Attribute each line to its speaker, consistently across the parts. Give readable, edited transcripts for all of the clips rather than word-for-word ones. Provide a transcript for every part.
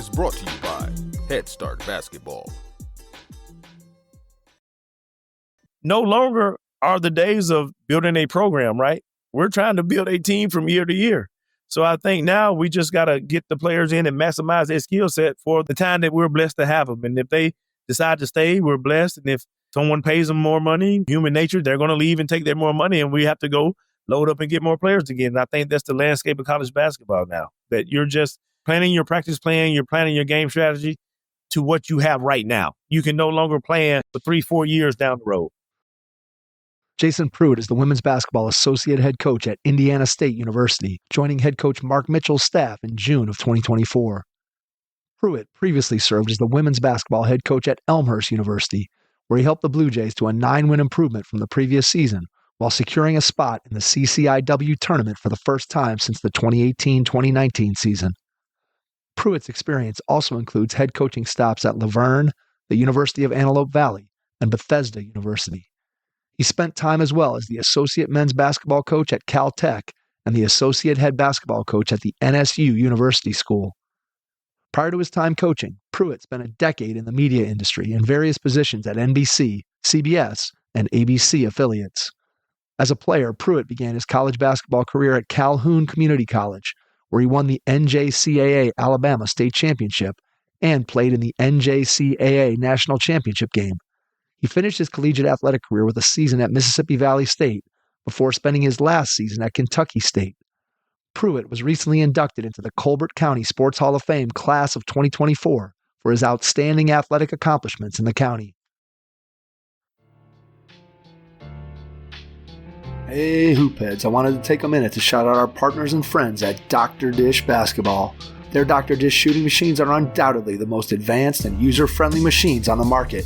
Speaker 1: is brought to you by Head Start Basketball.
Speaker 2: No longer are the days of building a program, right? We're trying to build a team from year to year. So I think now we just got to get the players in and maximize their skill set for the time that we're blessed to have them. And if they decide to stay, we're blessed. And if someone pays them more money, human nature, they're going to leave and take their more money. And we have to go load up and get more players again. And I think that's the landscape of college basketball now, that you're just planning your practice plan, you're planning your game strategy to what you have right now. You can no longer plan for 3-4 years down the road.
Speaker 3: Jason Pruitt is the women's basketball associate head coach at Indiana State University, joining head coach Marc Mitchell's staff in June of 2024. Pruitt previously served as the women's basketball head coach at Elmhurst University, where he helped the Bluejays to a 9-win improvement from the previous season while securing a spot in the CCIW Tournament for the first time since the 2018-2019 season. Pruitt's experience also includes head coaching stops at Verne, the University of Antelope Valley, and Bethesda University. He spent time as well as the associate men's basketball coach at Caltech and the associate head basketball coach at the NSU University School. Prior to his time coaching, Pruitt spent a decade in the media industry in various positions at NBC, CBS, and ABC affiliates. As a player, Pruitt began his college basketball career at Calhoun Community College, where he won the NJCAA Alabama State Championship and played in the NJCAA National Championship game. He finished his collegiate athletic career with a season at Mississippi Valley State before spending his last season at Kentucky State. Pruitt was recently inducted into the Colbert County Sports Hall of Fame class of 2024 for his outstanding athletic accomplishments in the county. Hey, Hoopheads, I wanted to take a minute to shout out our partners and friends at Dr. Dish Basketball. Their Dr. Dish shooting machines are undoubtedly the most advanced and user-friendly machines on the market.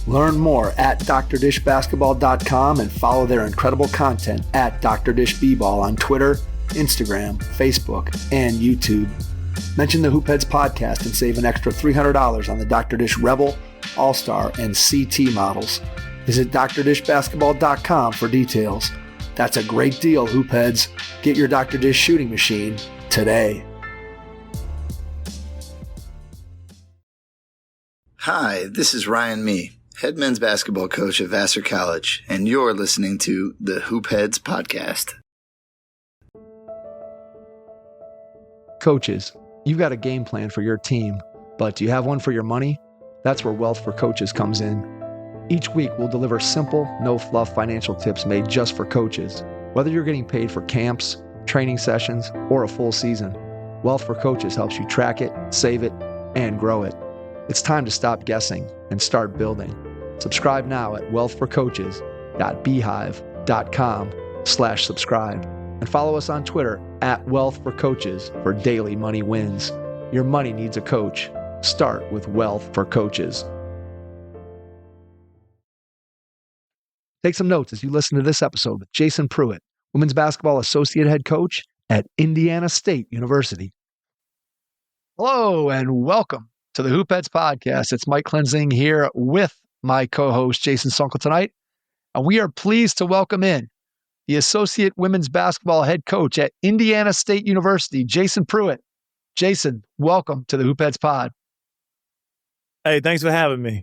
Speaker 3: Learn more at drdishbasketball.com and follow their incredible content at Dr. Dish B-Ball on Twitter, Instagram, Facebook, and YouTube. Mention the Hoopheads podcast and save an extra $300 on the Dr. Dish Rebel, All-Star, and CT models. Visit drdishbasketball.com for details. That's a great deal, Hoopheads. Get your Dr. Dish shooting machine today.
Speaker 4: Hi, this is Ryan Mee, head men's basketball coach at Vassar College, and you're listening to the Hoopheads podcast.
Speaker 3: Coaches, you've got a game plan for your team, but do you have one for your money? That's where Wealth for Coaches comes in. Each week, we'll deliver simple, no-fluff financial tips made just for coaches. Whether you're getting paid for camps, training sessions, or a full season, Wealth for Coaches helps you track it, save it, and grow it. It's time to stop guessing and start building. Subscribe now at wealthforcoaches.beehive.com/subscribe and follow us on Twitter at wealthforcoaches for daily money wins. Your money needs a coach. Start with Wealth for Coaches. Take some notes as you listen to this episode with Jason Pruitt, women's basketball associate head coach at Indiana State University. Hello and welcome to the Hoopheads podcast. It's Mike Cleansing here with my co-host Jason Sonkel tonight, and we are pleased to welcome in the associate women's basketball head coach at Indiana State University, Jason Pruitt. Jason, welcome to the Hoopheads pod.
Speaker 2: Hey, thanks for having me.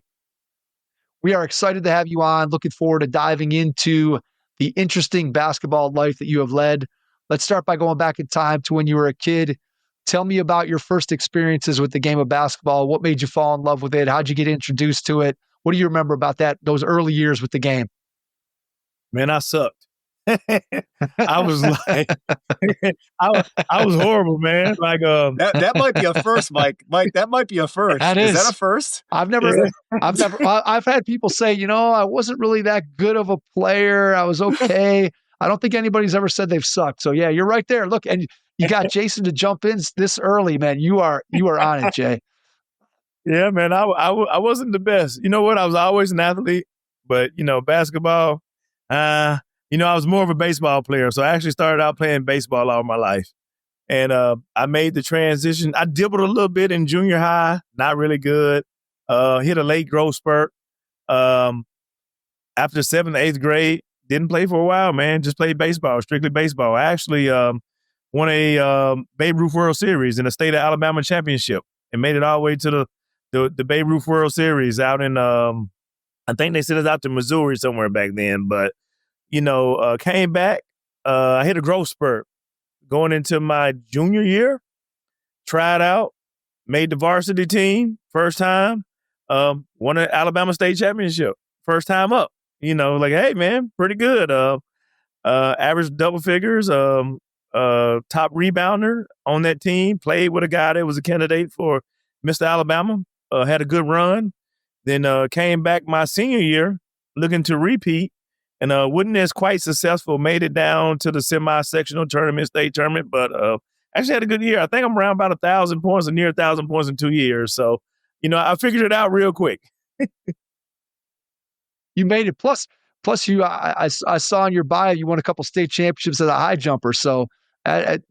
Speaker 3: We are excited to have you on. Looking forward to diving into the interesting basketball life that you have led. Let's start by going back in time to when you were a kid. Tell me about your first experiences with the game of basketball. What made you fall in love with it? How'd you get introduced to it? What do you remember about those early years with the game?
Speaker 2: Man, I sucked. I was like, I was horrible, man. Like,
Speaker 5: that might be a first, Mike. Mike, that might be a first. Is that a first?
Speaker 3: I've had people say, I wasn't really that good of a player. I was okay. I don't think anybody's ever said they've sucked. So yeah, you're right there. Look, and you got Jason to jump in this early, man. You are on it, Jay.
Speaker 2: Yeah, man. I wasn't the best. You know what? I was always an athlete, but basketball. I was more of a baseball player, so I actually started out playing baseball all my life. And I made the transition. I dibbled a little bit in junior high, not really good. Hit a late growth spurt. After 7th, 8th grade, didn't play for a while, man. Just played baseball, strictly baseball. I actually won a Babe Ruth World Series in the state of Alabama Championship and made it all the way to the Babe Ruth World Series out in, I think they sent us out to Missouri somewhere back then. But, came back. I hit a growth spurt going into my junior year, tried out, made the varsity team first time, won an Alabama State Championship first time up. Hey, man, pretty good. Average double figures, top rebounder on that team, played with a guy that was a candidate for Mr. Alabama, had a good run. Then came back my senior year looking to repeat and wasn't as quite successful, made it down to the semi-sectional tournament, state tournament, but actually had a good year. I think I'm around about 1,000 points or near 1,000 points in 2 years. So, I figured it out real quick.
Speaker 3: You made it. Plus you, I saw in your bio, you won a couple state championships as a high jumper. So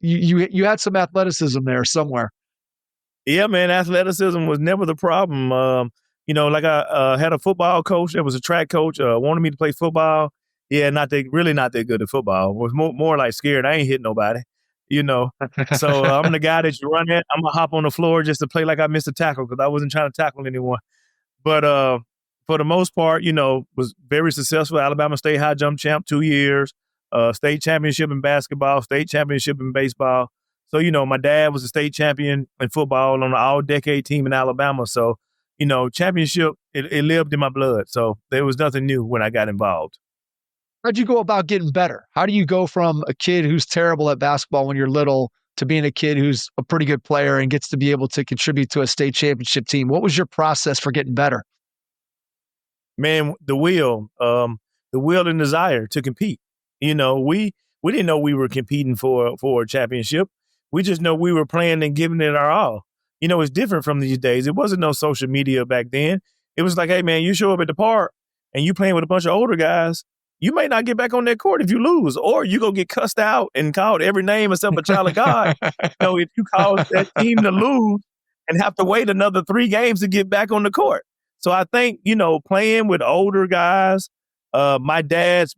Speaker 3: you had some athleticism there somewhere.
Speaker 2: Yeah, man, athleticism was never the problem. I had a football coach that was a track coach, wanted me to play football. Yeah, really not that good at football. Was more like scared. I ain't hit nobody, So I'm the guy that you run at. I'm going to hop on the floor just to play like I missed a tackle because I wasn't trying to tackle anyone. But for the most part, was very successful. Alabama State high jump champ 2 years, state championship in basketball, state championship in baseball. So, my dad was a state champion in football on the all-decade team in Alabama. So, championship, it lived in my blood. So there was nothing new when I got involved.
Speaker 3: How'd you go about getting better? How do you go from a kid who's terrible at basketball when you're little to being a kid who's a pretty good player and gets to be able to contribute to a state championship team? What was your process for getting better?
Speaker 2: Man, the will and desire to compete. We didn't know we were competing for a championship. We just know we were playing and giving it our all. It's different from these days. It wasn't no social media back then. It was like, hey, man, you show up at the park and you playing with a bunch of older guys, you may not get back on that court if you lose, or you go get cussed out and called every name except a child of God. If you cause that team to lose and have to wait another 3 games to get back on the court. So I think, playing with older guys, my dad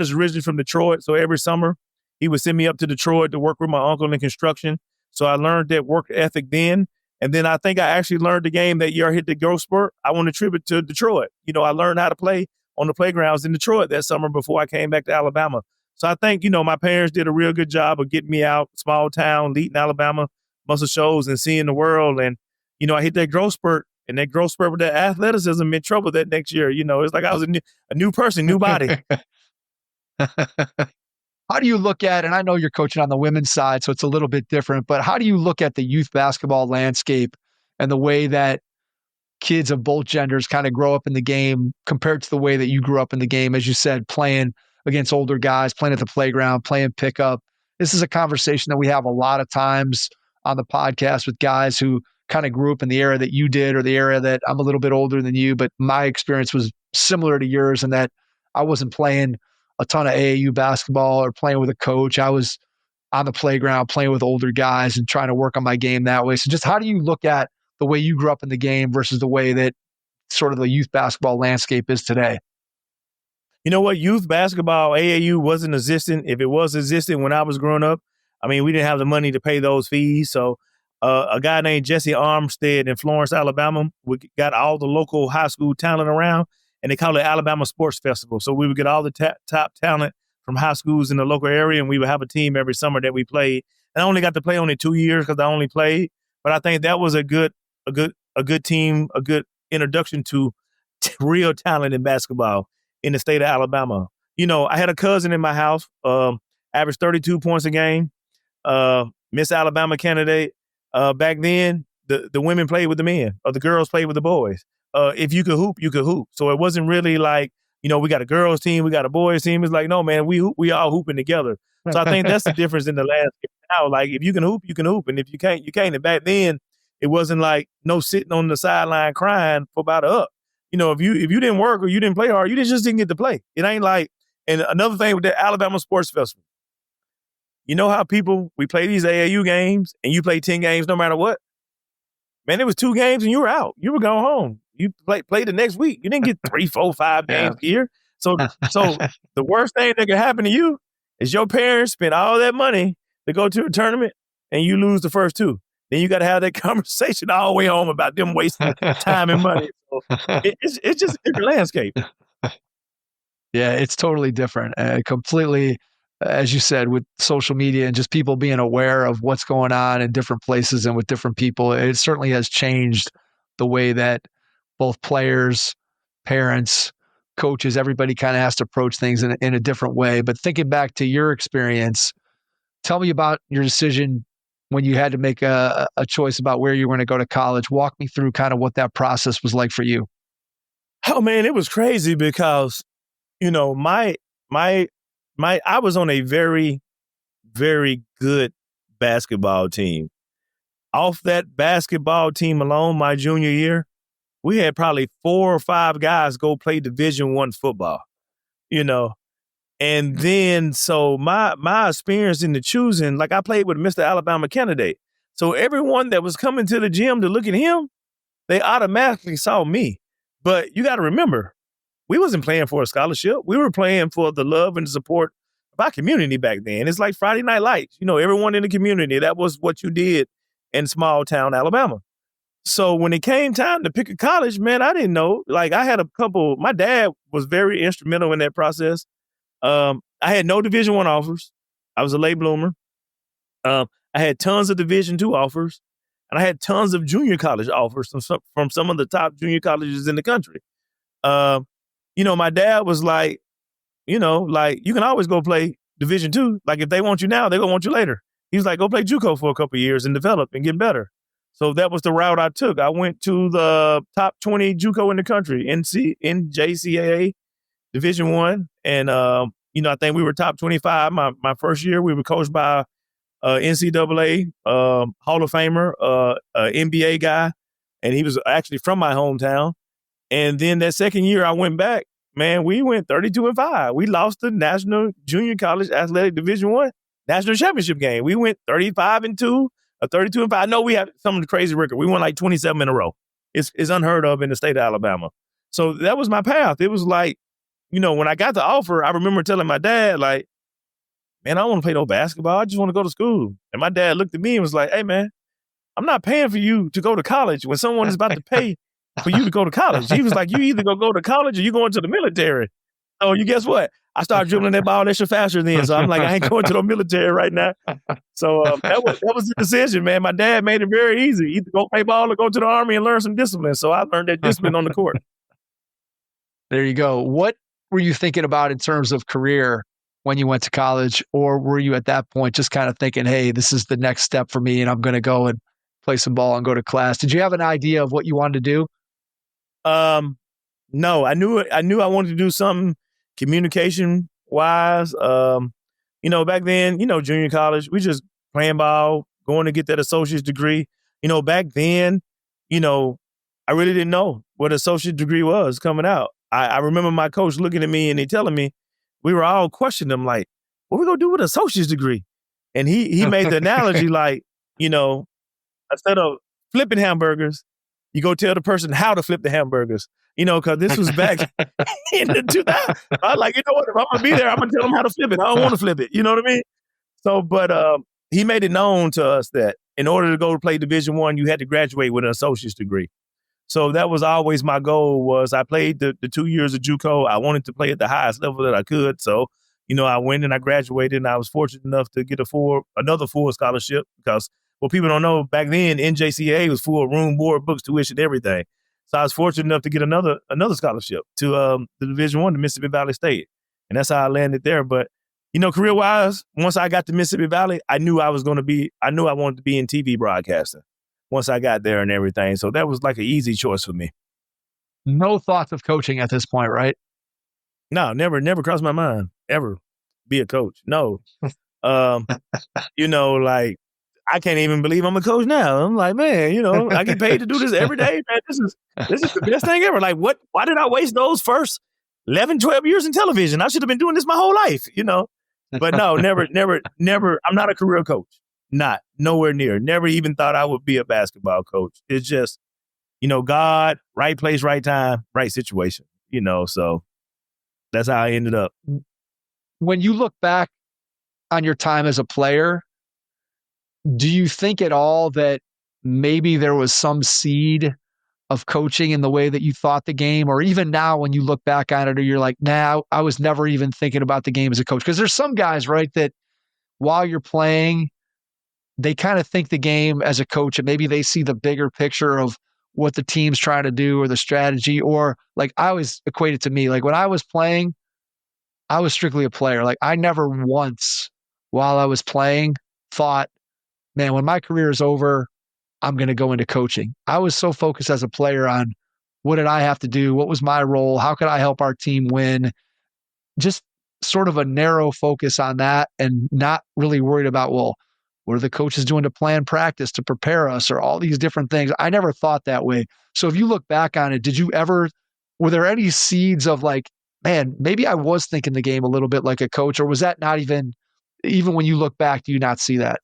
Speaker 2: is originally from Detroit. So every summer he would send me up to Detroit to work with my uncle in construction. So I learned that work ethic then. And then I think I actually learned the game that year I hit the growth spurt. I want to attribute to Detroit. I learned how to play on the playgrounds in Detroit that summer before I came back to Alabama. So I think, my parents did a real good job of getting me out, small town, Leeton, Alabama, muscle shows and seeing the world. And, I hit that growth spurt, and that growth spurt with that athleticism meant trouble that next year. It's like I was a new person, new body.
Speaker 3: How do you look at, and I know you're coaching on the women's side, so it's a little bit different, but how do you look at the youth basketball landscape and the way that kids of both genders kind of grow up in the game compared to the way that you grew up in the game, as you said, playing against older guys, playing at the playground, playing pickup? This is a conversation that we have a lot of times on the podcast with guys who kind of grew up in the era that you did or the era that I'm a little bit older than you, but my experience was similar to yours in that I wasn't playing a ton of AAU basketball or playing with a coach. I was on the playground playing with older guys and trying to work on my game that way. So just how do you look at the way you grew up in the game versus the way that sort of the youth basketball landscape is today?
Speaker 2: You know what? Youth basketball, AAU wasn't existing. If it was existing when I was growing up, we didn't have the money to pay those fees. So a guy named Jesse Armstead in Florence, Alabama, we got all the local high school talent around, and they call it Alabama Sports Festival. So we would get all the top talent from high schools in the local area, and we would have a team every summer that we played. And I only got to play only 2 years because I only played, but I think that was a good team, a good introduction to real talent in basketball in the state of Alabama. I had a cousin in my house, averaged 32 points a game, Miss Alabama candidate. Back then, the women played with the men, or the girls played with the boys. If you could hoop, you could hoop. So it wasn't really like, we got a girls team, we got a boys team. It's like, no, man, we all hooping together. So I think that's the difference in the landscape now. Like, if you can hoop, you can hoop. And if you can't, you can't. And back then, it wasn't like no sitting on the sideline crying for about a up. If you didn't work or you didn't play hard, you just didn't get to play. It ain't like, and another thing with the Alabama Sports Festival, how we play these AAU games and you play 10 games no matter what? Man, it was 2 games and you were out. You were going home. You play the next week. You didn't get 3, 4, 5 games here. So the worst thing that could happen to you is your parents spend all that money to go to a tournament and you lose the first 2. then you got to have that conversation all the way home about them wasting time and money. So it's just a different landscape.
Speaker 3: Yeah, it's totally different. Completely, as you said, with social media and just people being aware of what's going on in different places and with different people, it certainly has changed the way that both players, parents, coaches, everybody kind of has to approach things in a different way. But thinking back to your experience, tell me about your decision when you had to make a choice about where you were going to go to college. Walk me through kind of what that process was like for you.
Speaker 2: Oh man, it was crazy because, you know, I was on a very, very good basketball team. Off that basketball team alone, my junior year, we had probably 4 or 5 guys go play Division I football, you know. And then, so my experience in the choosing, like I played with Mr. Alabama candidate. So everyone that was coming to the gym to look at him, they automatically saw me. But you got to remember, we wasn't playing for a scholarship. We were playing for the love and support of our community back then. It's like Friday Night Lights. You know, everyone in the community, that was what you did in small town Alabama. So when it came time to pick a college, man, I didn't know. Like I had my dad was very instrumental in that process. I had no Division I offers. I was a late bloomer. I had tons of Division II offers, and I had tons of junior college offers from some of the top junior colleges in the country. You know, my dad was like, you know, like you can always go play Division II. Like if they want you now, they're gonna want you later. He was like, go play JUCO for a couple of years and develop and get better. So that was the route I took. I went to the top 20 JUCO in the country, NJCAA Division I. And, you know, I think we were top 25. My first year, we were coached by NCAA Hall of Famer, NBA guy. And he was actually from my hometown. And then that second year I went back, man, we went 32-5. We lost the National Junior College Athletic Division I National Championship game. We went 35-2, or 32-5. I know we have some of the crazy record. We won like 27 in a row. It's unheard of in the state of Alabama. So that was my path. It was like, you know, when I got the offer, I remember telling my dad, like, man, I don't want to play no basketball. I just want to go to school. And my dad looked at me and was like, hey, man, I'm not paying for you to go to college when someone is about to pay for you to go to college. He was like, you either go to college or you go into the military. So you guess what? I started dribbling that ball extra faster then. So I'm like, I ain't going to the military right now. So that was the decision, man. My dad made it very easy. Either go play ball or go to the Army and learn some discipline. So I learned that discipline on the court.
Speaker 3: There you go. What were you thinking about in terms of career when you went to college? Or were you at that point just kind of thinking, hey, this is the next step for me and I'm going to go and play some ball and go to class? Did you have an idea of what you wanted to do?
Speaker 2: No, I knew I wanted to do something communication wise. You know, back then, you know, junior college, we just playing ball, going to get that associate's degree. You know, back then, you know, I really didn't know what an associate degree was coming out. I remember my coach looking at me and he telling me, we were all questioning him like, what we gonna do with an associate's degree? And he made the analogy like, you know, instead of flipping hamburgers, you go tell the person how to flip the hamburgers, you know, because this was back in the 2000s. I was like, you know what, if I'm going to be there, I'm going to tell them how to flip it. I don't want to flip it. You know what I mean? So, but he made it known to us that in order to go to play Division I, you had to graduate with an associate's degree. So that was always my goal. Was I played the 2 years of JUCO. I wanted to play at the highest level that I could. So, you know, I went and I graduated, and I was fortunate enough to get another full scholarship because, well, people don't know, back then, NJCAA was full room, board, books, tuition, everything. So I was fortunate enough to get another scholarship to the Division I, to Mississippi Valley State. And that's how I landed there. But, you know, career-wise, once I got to Mississippi Valley, I knew I wanted to be in TV broadcasting once I got there and everything. So that was like an easy choice for me.
Speaker 3: No thoughts of coaching at this point, right?
Speaker 2: No, never crossed my mind, ever be a coach. No. You know, like, I can't even believe I'm a coach now. I'm like, man, you know, I get paid to do this every day, man. This is the best thing ever. Like, why did I waste those first 11, 12 years in television? I should have been doing this my whole life, you know? But no, never. I'm not a career coach. Nowhere near. Never even thought I would be a basketball coach. It's just, you know, God, right place, right time, right situation, you know? So that's how I ended up.
Speaker 3: When you look back on your time as a player, do you think at all that maybe there was some seed of coaching in the way that you thought the game, or even now when you look back on it, or you're like, nah, I was never even thinking about the game as a coach? Because there's some guys, right, that while you're playing, they kind of think the game as a coach, and maybe they see the bigger picture of what the team's trying to do or the strategy. Or like, I always equate it to me, like when I was playing, I was strictly a player. Like I never once while I was playing thought, man, when my career is over, I'm going to go into coaching. I was so focused as a player on what did I have to do? What was my role? How could I help our team win? Just sort of a narrow focus on that, and not really worried about, well, what are the coaches doing to plan practice to prepare us, or all these different things. I never thought that way. So if you look back on it, were there any seeds of like, man, maybe I was thinking the game a little bit like a coach, or was that not even when you look back, do you not see that?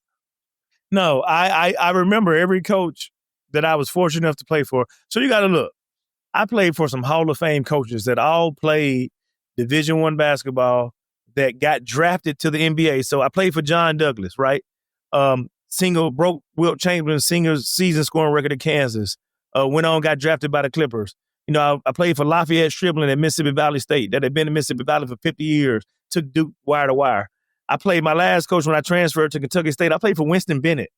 Speaker 2: No, I remember every coach that I was fortunate enough to play for. So you got to look. I played for some Hall of Fame coaches that all played Division I basketball that got drafted to the NBA. So I played for John Douglas, right? Broke Wilt Chamberlain's season scoring record at Kansas. Went on, got drafted by the Clippers. You know, I played for Lafayette Stribling at Mississippi Valley State that had been in Mississippi Valley for 50 years, took Duke wire to wire. I played my last coach when I transferred to Kentucky State. I played for Winston Bennett,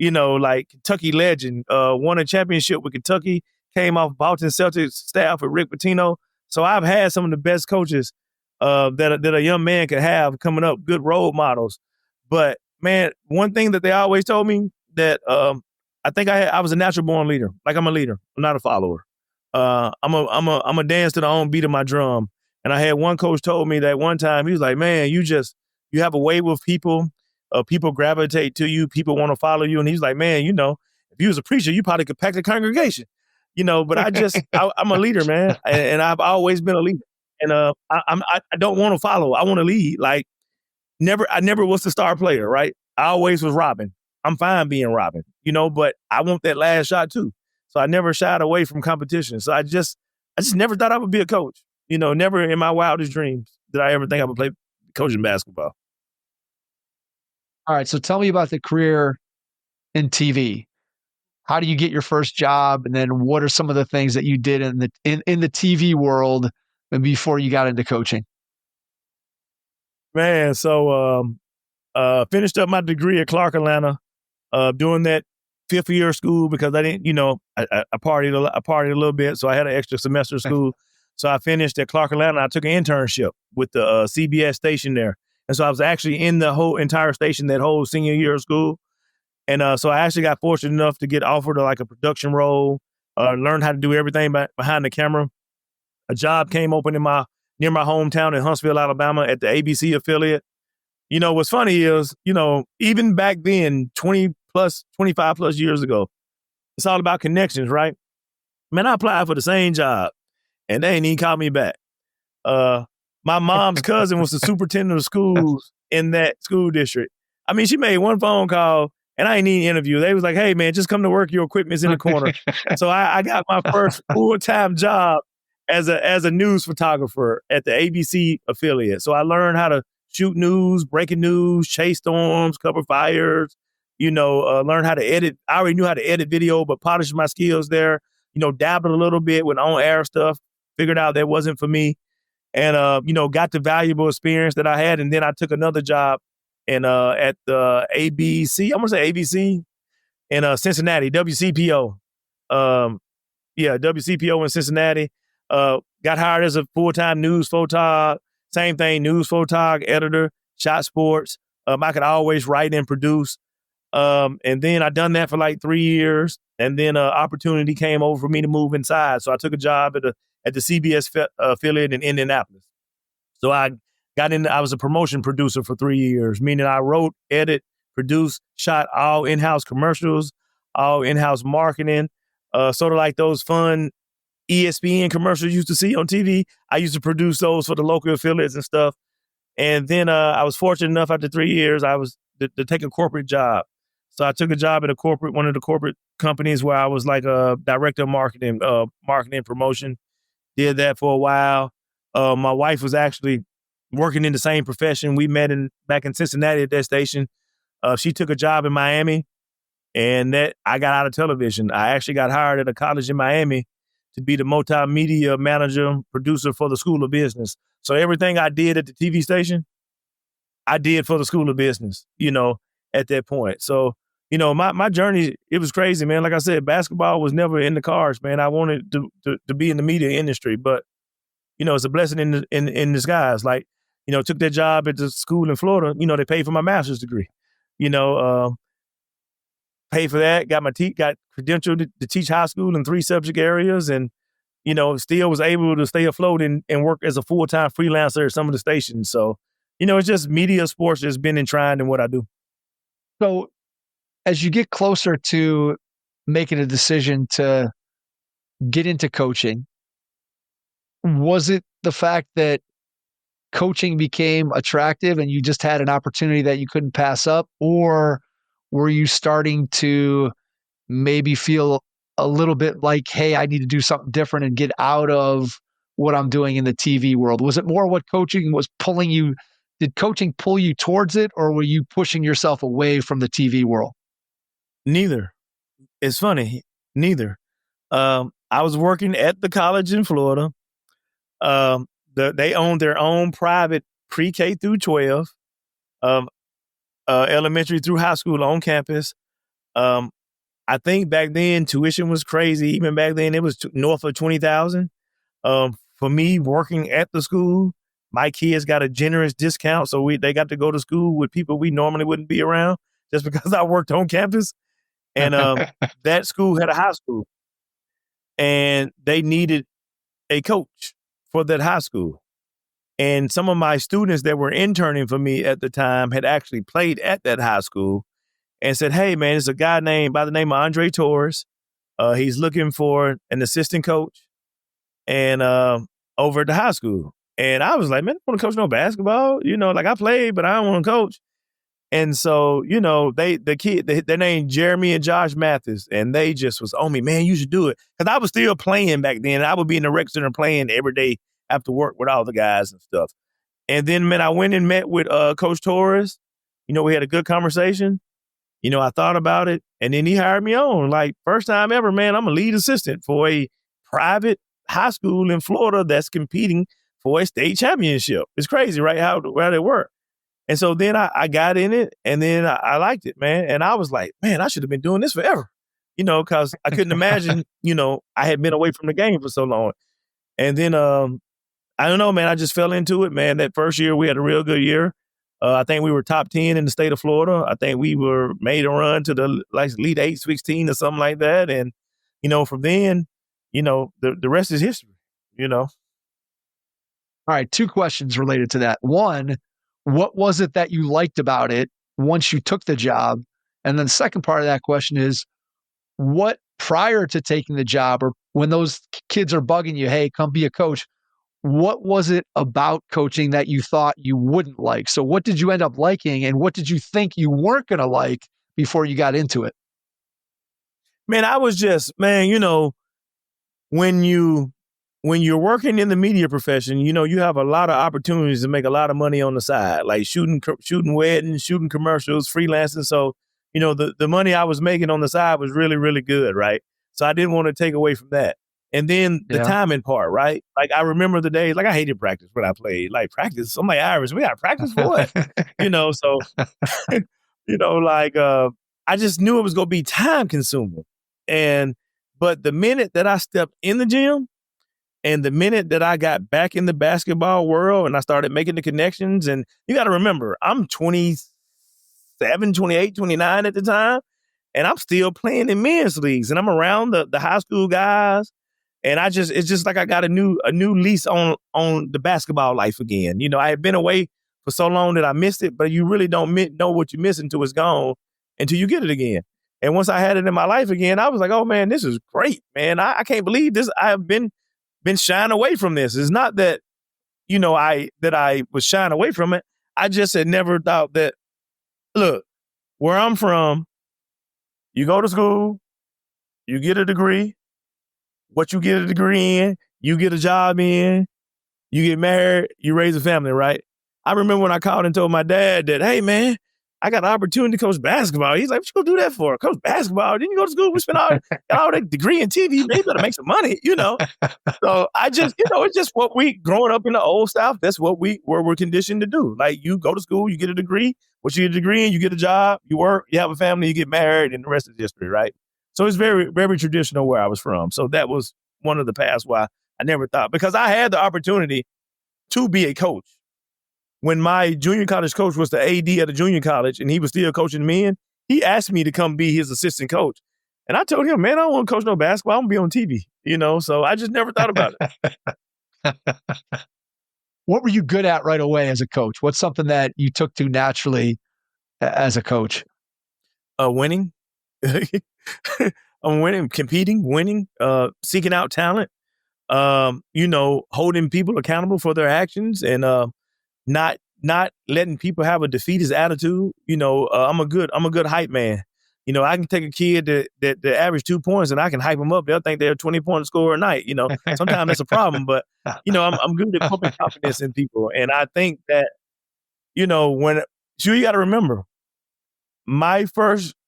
Speaker 2: you know, like Kentucky legend, won a championship with Kentucky, came off Boston Celtics staff with Rick Pitino. So I've had some of the best coaches that a young man could have coming up, good role models. But man, one thing that they always told me that I think I was a natural born leader. Like I'm a leader, I'm not a follower. I'm a dance to the own beat of my drum. And I had one coach told me that one time, he was like, man, you have a way with people. People gravitate to you. People want to follow you. And he's like, man, you know, if you was a preacher, you probably could pack the congregation. You know, but I'm a leader, man. And I've always been a leader. And I don't want to follow. I want to lead. Like I never was the star player, right? I always was Robin. I'm fine being Robin, you know, but I want that last shot too. So I never shied away from competition. So I just never thought I would be a coach. You know, never in my wildest dreams did I ever think I would play coaching basketball.
Speaker 3: All right. So tell me about the career in TV. How do you get your first job? And then what are some of the things that you did in the TV world before you got into coaching?
Speaker 2: Man, so finished up my degree at Clark Atlanta, doing that 5th year of school because I didn't, you know, I partied a little bit, so I had an extra semester of school. So I finished at Clark Atlanta. I took an internship with the CBS station there. And so I was actually in the whole entire station that whole senior year of school. And so I actually got fortunate enough to get offered like a production role, learn how to do everything behind the camera. A job came open near my hometown in Huntsville, Alabama at the ABC affiliate. You know, what's funny is, you know, even back then, 25 plus years ago, it's all about connections, right? Man, I applied for the same job and they ain't even called me back. My mom's cousin was the superintendent of schools in that school district. I mean, she made one phone call and I ain't need an interview. They was like, hey, man, just come to work. Your equipment's in the corner. So I got my first full-time job as a news photographer at the ABC affiliate. So I learned how to shoot news, breaking news, chase storms, cover fires, you know, learn how to edit. I already knew how to edit video, but polished my skills there, you know, dabbled a little bit with on-air stuff, figured out that wasn't for me. And, you know, got the valuable experience that I had. And then I took another job at the ABC, I'm going to say ABC in Cincinnati, WCPO. WCPO in Cincinnati. Got hired as a full-time news photog. Same thing, news photog, editor, shot sports. I could always write and produce. And then I done that for like 3 years. And then an opportunity came over for me to move inside. So I took a job at the CBS affiliate in Indianapolis. So I was a promotion producer for 3 years, meaning I wrote, edit, produced, shot all in-house commercials, all in-house marketing, sort of like those fun ESPN commercials you used to see on TV. I used to produce those for the local affiliates and stuff. And then I was fortunate enough after 3 years, I was to take a corporate job. So I took a job at one of the corporate companies where I was like a director of marketing promotion. Did that for a while. My wife was actually working in the same profession. We met back in Cincinnati at that station. She took a job in Miami. And that I got out of television. I actually got hired at a college in Miami to be the multimedia manager, producer for the School of Business. So everything I did at the TV station, I did for the School of Business, at that point. So, my journey, it was crazy, man. Like I said, basketball was never in the cards, man. I wanted to be in the media industry, but, it's a blessing in disguise. Like, took that job at the school in Florida, they paid for my master's degree, paid for that, got credentialed to teach high school in 3 subject areas, and, still was able to stay afloat and work as a full-time freelancer at some of the stations. So, it's just media sports has been enshrined in what I do.
Speaker 3: So as you get closer to making a decision to get into coaching, was it the fact that coaching became attractive and you just had an opportunity that you couldn't pass up? Or were you starting to maybe feel a little bit like, hey, I need to do something different and get out of what I'm doing in the TV world? Was it more what coaching was pulling you? Did coaching pull you towards it, or were you pushing yourself away from the TV world?
Speaker 2: Neither. It's funny. Neither. I was working at the college in Florida. They owned their own private pre-K through 12, elementary through high school on campus. I think back then tuition was crazy. Even back then it was north of $20,000. For me working at the school, my kids got a generous discount. So they got to go to school with people we normally wouldn't be around just because I worked on campus. And that school had a high school, and they needed a coach for that high school. And some of my students that were interning for me at the time had actually played at that high school and said, hey, man, there's a guy by the name of Andre Torres. He's looking for an assistant coach and over at the high school. And I was like, man, I don't want to coach no basketball. Like I played, but I don't want to coach. And so, their name Jeremy and Josh Mathis, and they just was on me, man, you should do it. Because I was still playing back then. I would be in the rec center playing every day after work with all the guys and stuff. And then, man, I went and met with Coach Torres. We had a good conversation. I thought about it, and then he hired me on. Like, first time ever, man, I'm a lead assistant for a private high school in Florida that's competing for a state championship. It's crazy, right, how they work. And so then I got in it, and then I liked it, man. And I was like, man, I should have been doing this forever, because I couldn't imagine, I had been away from the game for so long. And then, I don't know, man, I just fell into it, man. That first year, we had a real good year. I think we were top 10 in the state of Florida. I think we were made a run to the Elite 8, 16 or something like that. And, from then, the rest is history, All
Speaker 3: right, 2 questions related to that. One, what was it that you liked about it once you took the job? And then the second part of that question is, what prior to taking the job, or when those kids are bugging you, hey, come be a coach, what was it about coaching that you thought you wouldn't like? So what did you end up liking, and what did you think you weren't going to like before you got into it?
Speaker 2: Man, I was just, man, when you're working in the media profession, you have a lot of opportunities to make a lot of money on the side, like shooting weddings, shooting commercials, freelancing. So, the money I was making on the side was really, really good, right? So I didn't want to take away from that. And then the timing part, right? Like I remember the days, like I hated practice when I played. Like practice, I'm like, Iris, we got to practice for what? So, I just knew it was going to be time consuming. But the minute that I stepped in the gym, and the minute that I got back in the basketball world and I started making the connections, and you got to remember, I'm 27, 28, 29 at the time, and I'm still playing in men's leagues, and I'm around the high school guys, and it's just like I got a new lease on the basketball life again. I had been away for so long that I missed it, but you really don't know what you miss until it's gone, until you get it again. And once I had it in my life again, I was like, oh man, this is great, man. I can't believe this. I have been shying away from this. It's not that, I was shying away from it. I just had never thought that, look, where I'm from, you go to school, you get a degree. What you get a degree in, you get a job in, you get married, you raise a family, right? I remember when I called and told my dad that, hey man, I got an opportunity to coach basketball. He's like, what you gonna do that for? Coach basketball? Didn't you go to school? We spent got all that degree in TV. Maybe better make some money, So I just, it's just what growing up in the old South, that's what we're conditioned to do. Like, you go to school, you get a degree. Once you get a degree and you get a job, you work, you have a family, you get married, and the rest is history, right? So it's very, very traditional where I was from. So that was one of the paths why I never thought, because I had the opportunity to be a coach. When my junior college coach was the AD at a junior college and he was still coaching men, he asked me to come be his assistant coach. And I told him, man, I don't want to coach no basketball. I'm going to be on TV, so I just never thought about it.
Speaker 3: What were you good at right away as a coach? What's something that you took to naturally as a coach?
Speaker 2: Winning. I'm winning, competing, winning, seeking out talent, holding people accountable for their actions and not letting people have a defeatist attitude. I'm a good hype man. I can take a kid that average 2 points and I can hype them up. They'll think they're a 20-point scorer a night. Sometimes that's a problem, but I'm good at pumping confidence in people. And I think that, you got to remember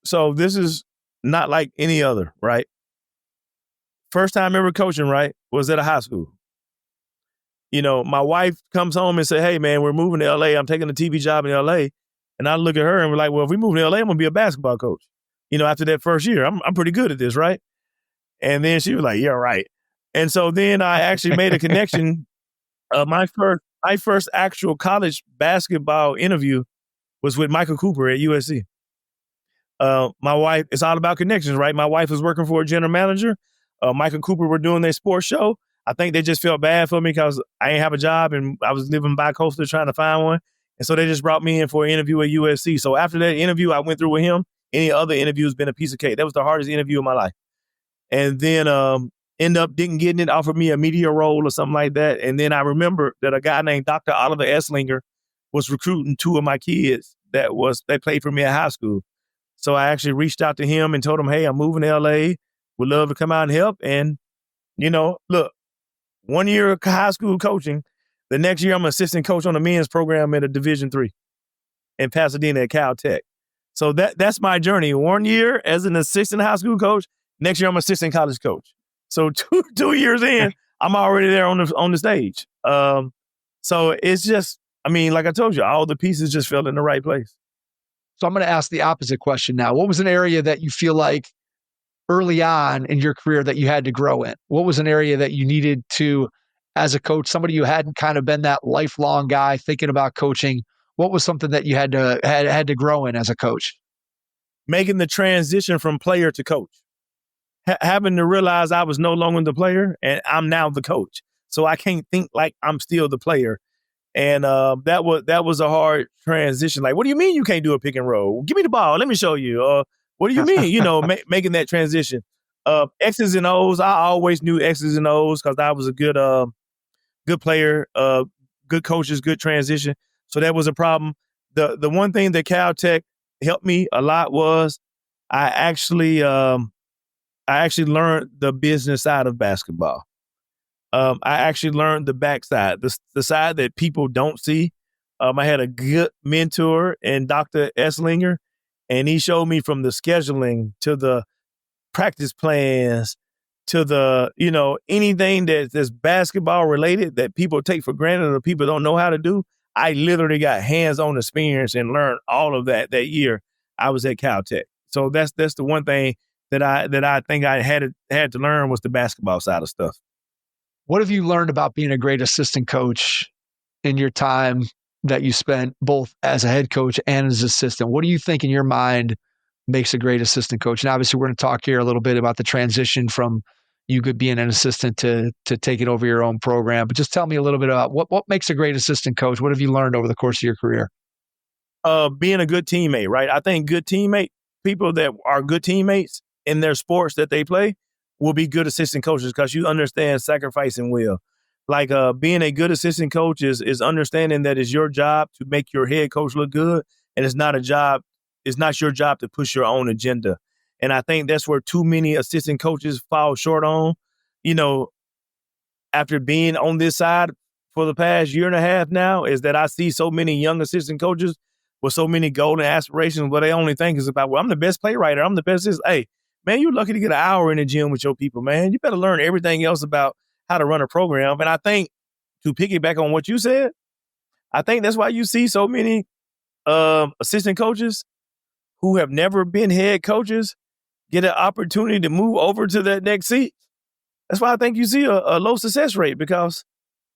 Speaker 2: so this is not like any other, right? First time ever coaching, right, was at a high school. My wife comes home and say, hey, man, we're moving to L.A. I'm taking a TV job in L.A. And I look at her and we're like, well, if we move to L.A., I'm going to be a basketball coach. After that first year, I'm pretty good at this, right? And then she was like, yeah, right. And so then I actually made a connection. My first actual college basketball interview was with Michael Cooper at USC. My wife, it's all about connections, right? My wife was working for a general manager. Michael Cooper were doing their sports show. I think they just felt bad for me because I didn't have a job and I was living bi-coastal trying to find one. And so they just brought me in for an interview at USC. So after that interview I went through with him, any other interview has been a piece of cake. That was the hardest interview of my life. And then end up didn't getting it, offered me a media role or something like that. And then I remember that a guy named Dr. Oliver Esslinger was recruiting 2 of my kids they played for me at high school. So I actually reached out to him and told him, hey, I'm moving to LA. Would love to come out and help. And, look, 1 year of high school coaching. The next year I'm an assistant coach on a men's program at a Division III in Pasadena at Caltech. So that's my journey. 1 year as an assistant high school coach. Next year I'm assistant college coach. So two years in, I'm already there on the stage. So it's just, like I told you, all the pieces just fell in the right place.
Speaker 3: So I'm going to ask the opposite question now. What was an area that you feel like early on in your career that you had to grow in? What was an area that you needed to, as a coach, somebody who hadn't kind of been that lifelong guy thinking about coaching, what was something that you had to grow in as a coach?
Speaker 2: Making the transition from player to coach. Having to realize I was no longer the player and I'm now the coach. So I can't think like I'm still the player. And that was a hard transition. Like, what do you mean you can't do a pick and roll? Give me the ball. Let me show you. What do you mean? Making that transition. X's and O's. I always knew X's and O's because I was a good player, good coaches, good transition. So that was a problem. The one thing that Caltech helped me a lot was I actually learned the business side of basketball. I actually learned the backside, the side that people don't see. I had a good mentor in Dr. Esslinger, and he showed me from the scheduling to the practice plans to the, anything that's basketball related that people take for granted or people don't know how to do. I literally got hands-on experience and learned all of that year I was at Caltech. So that's the one thing that I think I had to learn was the basketball side of stuff.
Speaker 3: What have you learned about being a great assistant coach in your time that you spent both as a head coach and as an assistant? What do you think in your mind makes a great assistant coach? And obviously we're going to talk here a little bit about the transition from you being an assistant to taking over your own program. But just tell me a little bit about what makes a great assistant coach. What have you learned over the course of your career?
Speaker 2: Being a good teammate, right? I think people that are good teammates in their sports that they play will be good assistant coaches because you understand sacrifice and will. Like being a good assistant coach is understanding that it's your job to make your head coach look good, and it's not your job to push your own agenda. And I think that's where too many assistant coaches fall short on. After being on this side for the past year and a half now, is that I see so many young assistant coaches with so many golden aspirations where they only think is about, well, I'm the best playwright. I'm the best. Hey, man, you're lucky to get an hour in the gym with your people, man. You better learn everything else about how to run a program. And I think, to piggyback on what you said, I think that's why you see so many assistant coaches who have never been head coaches get an opportunity to move over to that next seat. That's why I think you see a low success rate, because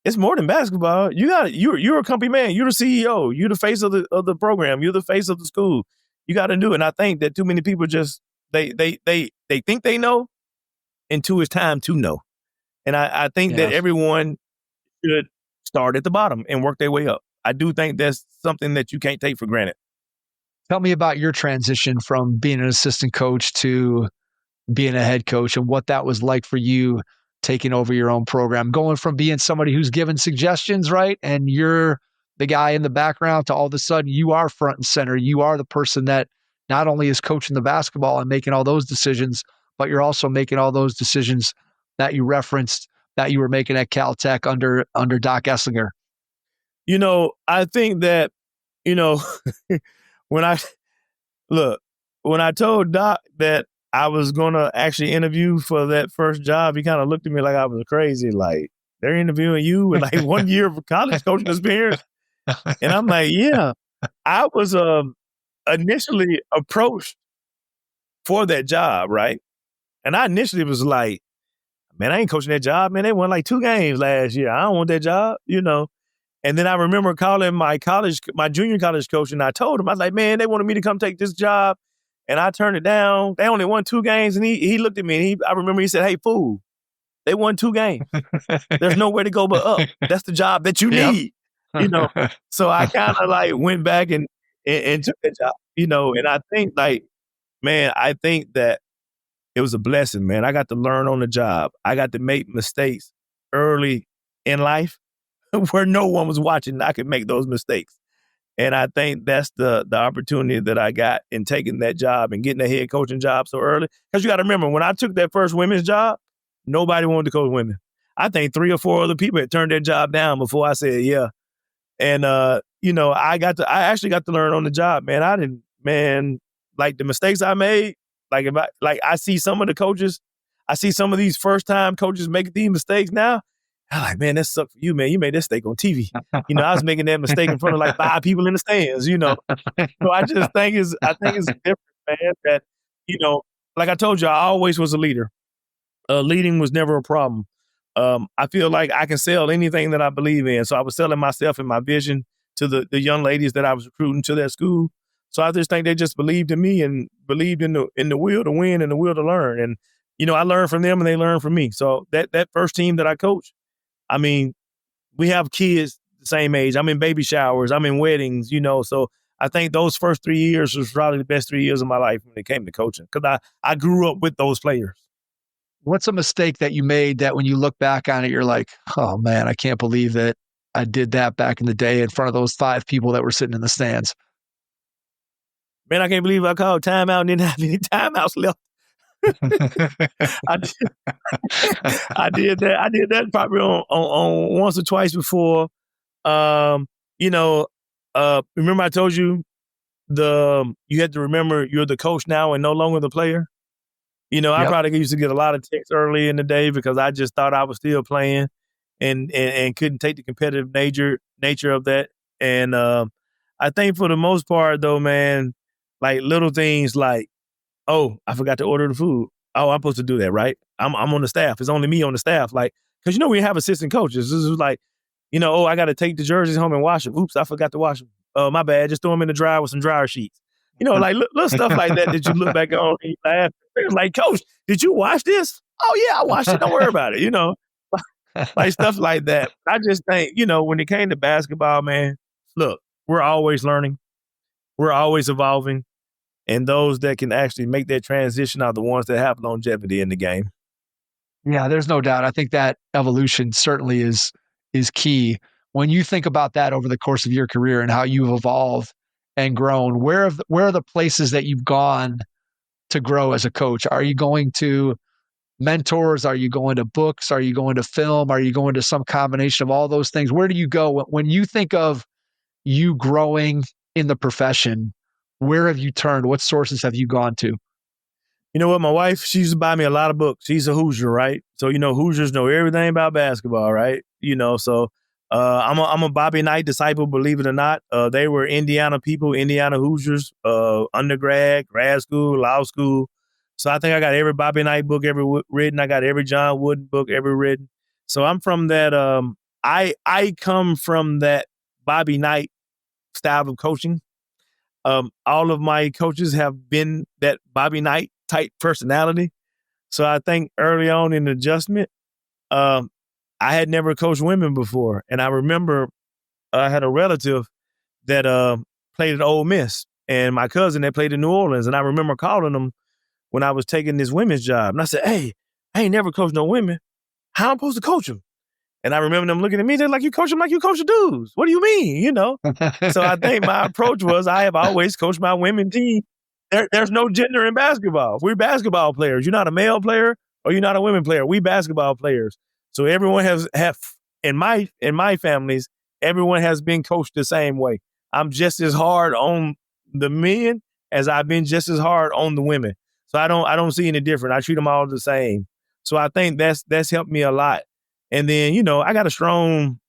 Speaker 2: it's more than basketball. You're a company man. You're the CEO. You're the face of the program. You're the face of the school. You got to do it. And I think that too many people just they think they know, until it's time to know. And I think that everyone should start at the bottom and work their way up. I do think that's something that you can't take for granted.
Speaker 3: Tell me about your transition from being an assistant coach to being a head coach, and what that was like for you taking over your own program, going from being somebody who's given suggestions, right? And you're the guy in the background, to all of a sudden you are front and center. You are the person that not only is coaching the basketball and making all those decisions, but you're also making all those decisions that you referenced that you were making at Caltech under Doc Esslinger.
Speaker 2: I think that, when I told Doc that I was going to actually interview for that first job, he kind of looked at me like I was crazy. Like, they're interviewing you with like 1 year of college coaching experience. And I'm like, yeah. I was initially approached for that job, right? And I initially was like, man, I ain't coaching that job. Man, they won like 2 games last year. I don't want that job, And then I remember calling my junior college coach, and I told him, I was like, man, they wanted me to come take this job. And I turned it down. They only won 2 games. And he looked at me, and I remember he said, hey, fool, they won 2 games. There's nowhere to go but up. That's the job that you need, So I kind of like went back and took that job, And I think I think that it was a blessing, man. I got to learn on the job. I got to make mistakes early in life where no one was watching. I could make those mistakes. And I think that's the opportunity that I got in taking that job and getting a head coaching job so early. Because you got to remember, when I took that first women's job, nobody wanted to coach women. I think 3 or 4 other people had turned their job down before I said yeah. And I actually got to learn on the job, man. Like the mistakes I made, I see some of the coaches, I see some of these first time coaches make these mistakes now. I'm like, man, that sucked for you, man. You made that mistake on TV. I was making that mistake in front of like 5 people in the stands, So I just think it's different, man, that, like I told you, I always was a leader. Leading was never a problem. I feel like I can sell anything that I believe in. So I was selling myself and my vision to the young ladies that I was recruiting to that school. So I just think they just believed in me and believed in the will to win and the will to learn. And, I learned from them and they learned from me. So that first team that I coached, we have kids the same age. I'm in baby showers. I'm in weddings, So I think those first 3 years was probably the best 3 years of my life when it came to coaching, because I grew up with those players.
Speaker 3: What's a mistake that you made that when you look back on it, you're like, oh man, I can't believe that I did that back in the day in front of those 5 people that were sitting in the stands?
Speaker 2: Man, I can't believe I called timeout and didn't have any timeouts left. I did that. I did that probably on once or twice before. Remember I told you you had to remember you're the coach now and no longer the player. I probably used to get a lot of texts early in the day because I just thought I was still playing and couldn't take the competitive nature of that. And I think for the most part though, man, like little things like, oh, I forgot to order the food. Oh, I'm supposed to do that, right? I'm on the staff. It's only me on the staff. Like, because we have assistant coaches. This is like, oh, I got to take the jerseys home and wash them. Oops, I forgot to wash them. Oh, my bad. Just throw them in the dryer with some dryer sheets. Like little stuff like that you look back on and you laugh. It's like, Coach, did you wash this? Oh, yeah, I washed it. Don't worry about it, like stuff like that. I just think, when it came to basketball, man, look, we're always learning. We're always evolving. And those that can actually make that transition are the ones that have longevity in the game.
Speaker 3: Yeah, there's no doubt. I think that evolution certainly is key. When you think about that over the course of your career and how you've evolved and grown, where are the places that you've gone to grow as a coach? Are you going to mentors? Are you going to books? Are you going to film? Are you going to some combination of all those things? Where do you go when you think of you growing in the profession, where have you turned? What sources have you gone to?
Speaker 2: You know what? My wife, she used to buy me a lot of books. She's a Hoosier, right? So, Hoosiers know everything about basketball, right? So I'm a Bobby Knight disciple, believe it or not. They were Indiana people, Indiana Hoosiers, undergrad, grad school, law school. So I think I got every Bobby Knight book ever written. I got every John Wooden book ever written. So I'm from that. I come from that Bobby Knight style of coaching. All of my coaches have been that Bobby Knight type personality. So I think early on in adjustment, I had never coached women before. And I remember I had a relative that played at Ole Miss and my cousin that played in New Orleans. And I remember calling them when I was taking this women's job. And I said, hey, I ain't never coached no women. How am I supposed to coach them? And I remember them looking at me, they're like, you coach them like you coach the dudes. What do you mean? So I think my approach was I have always coached my women team. There's no gender in basketball. We're basketball players. You're not a male player or you're not a women player. We basketball players. So everyone have in my families, everyone has been coached the same way. I'm just as hard on the men as I've been just as hard on the women. So I don't see any different. I treat them all the same. So I think that's helped me a lot. And then, I got a strong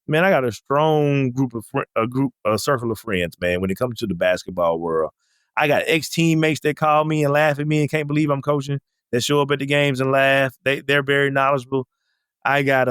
Speaker 2: circle of friends, man, when it comes to the basketball world. I got ex-teammates that call me and laugh at me and can't believe I'm coaching, that show up at the games and laugh. They're very knowledgeable. I got,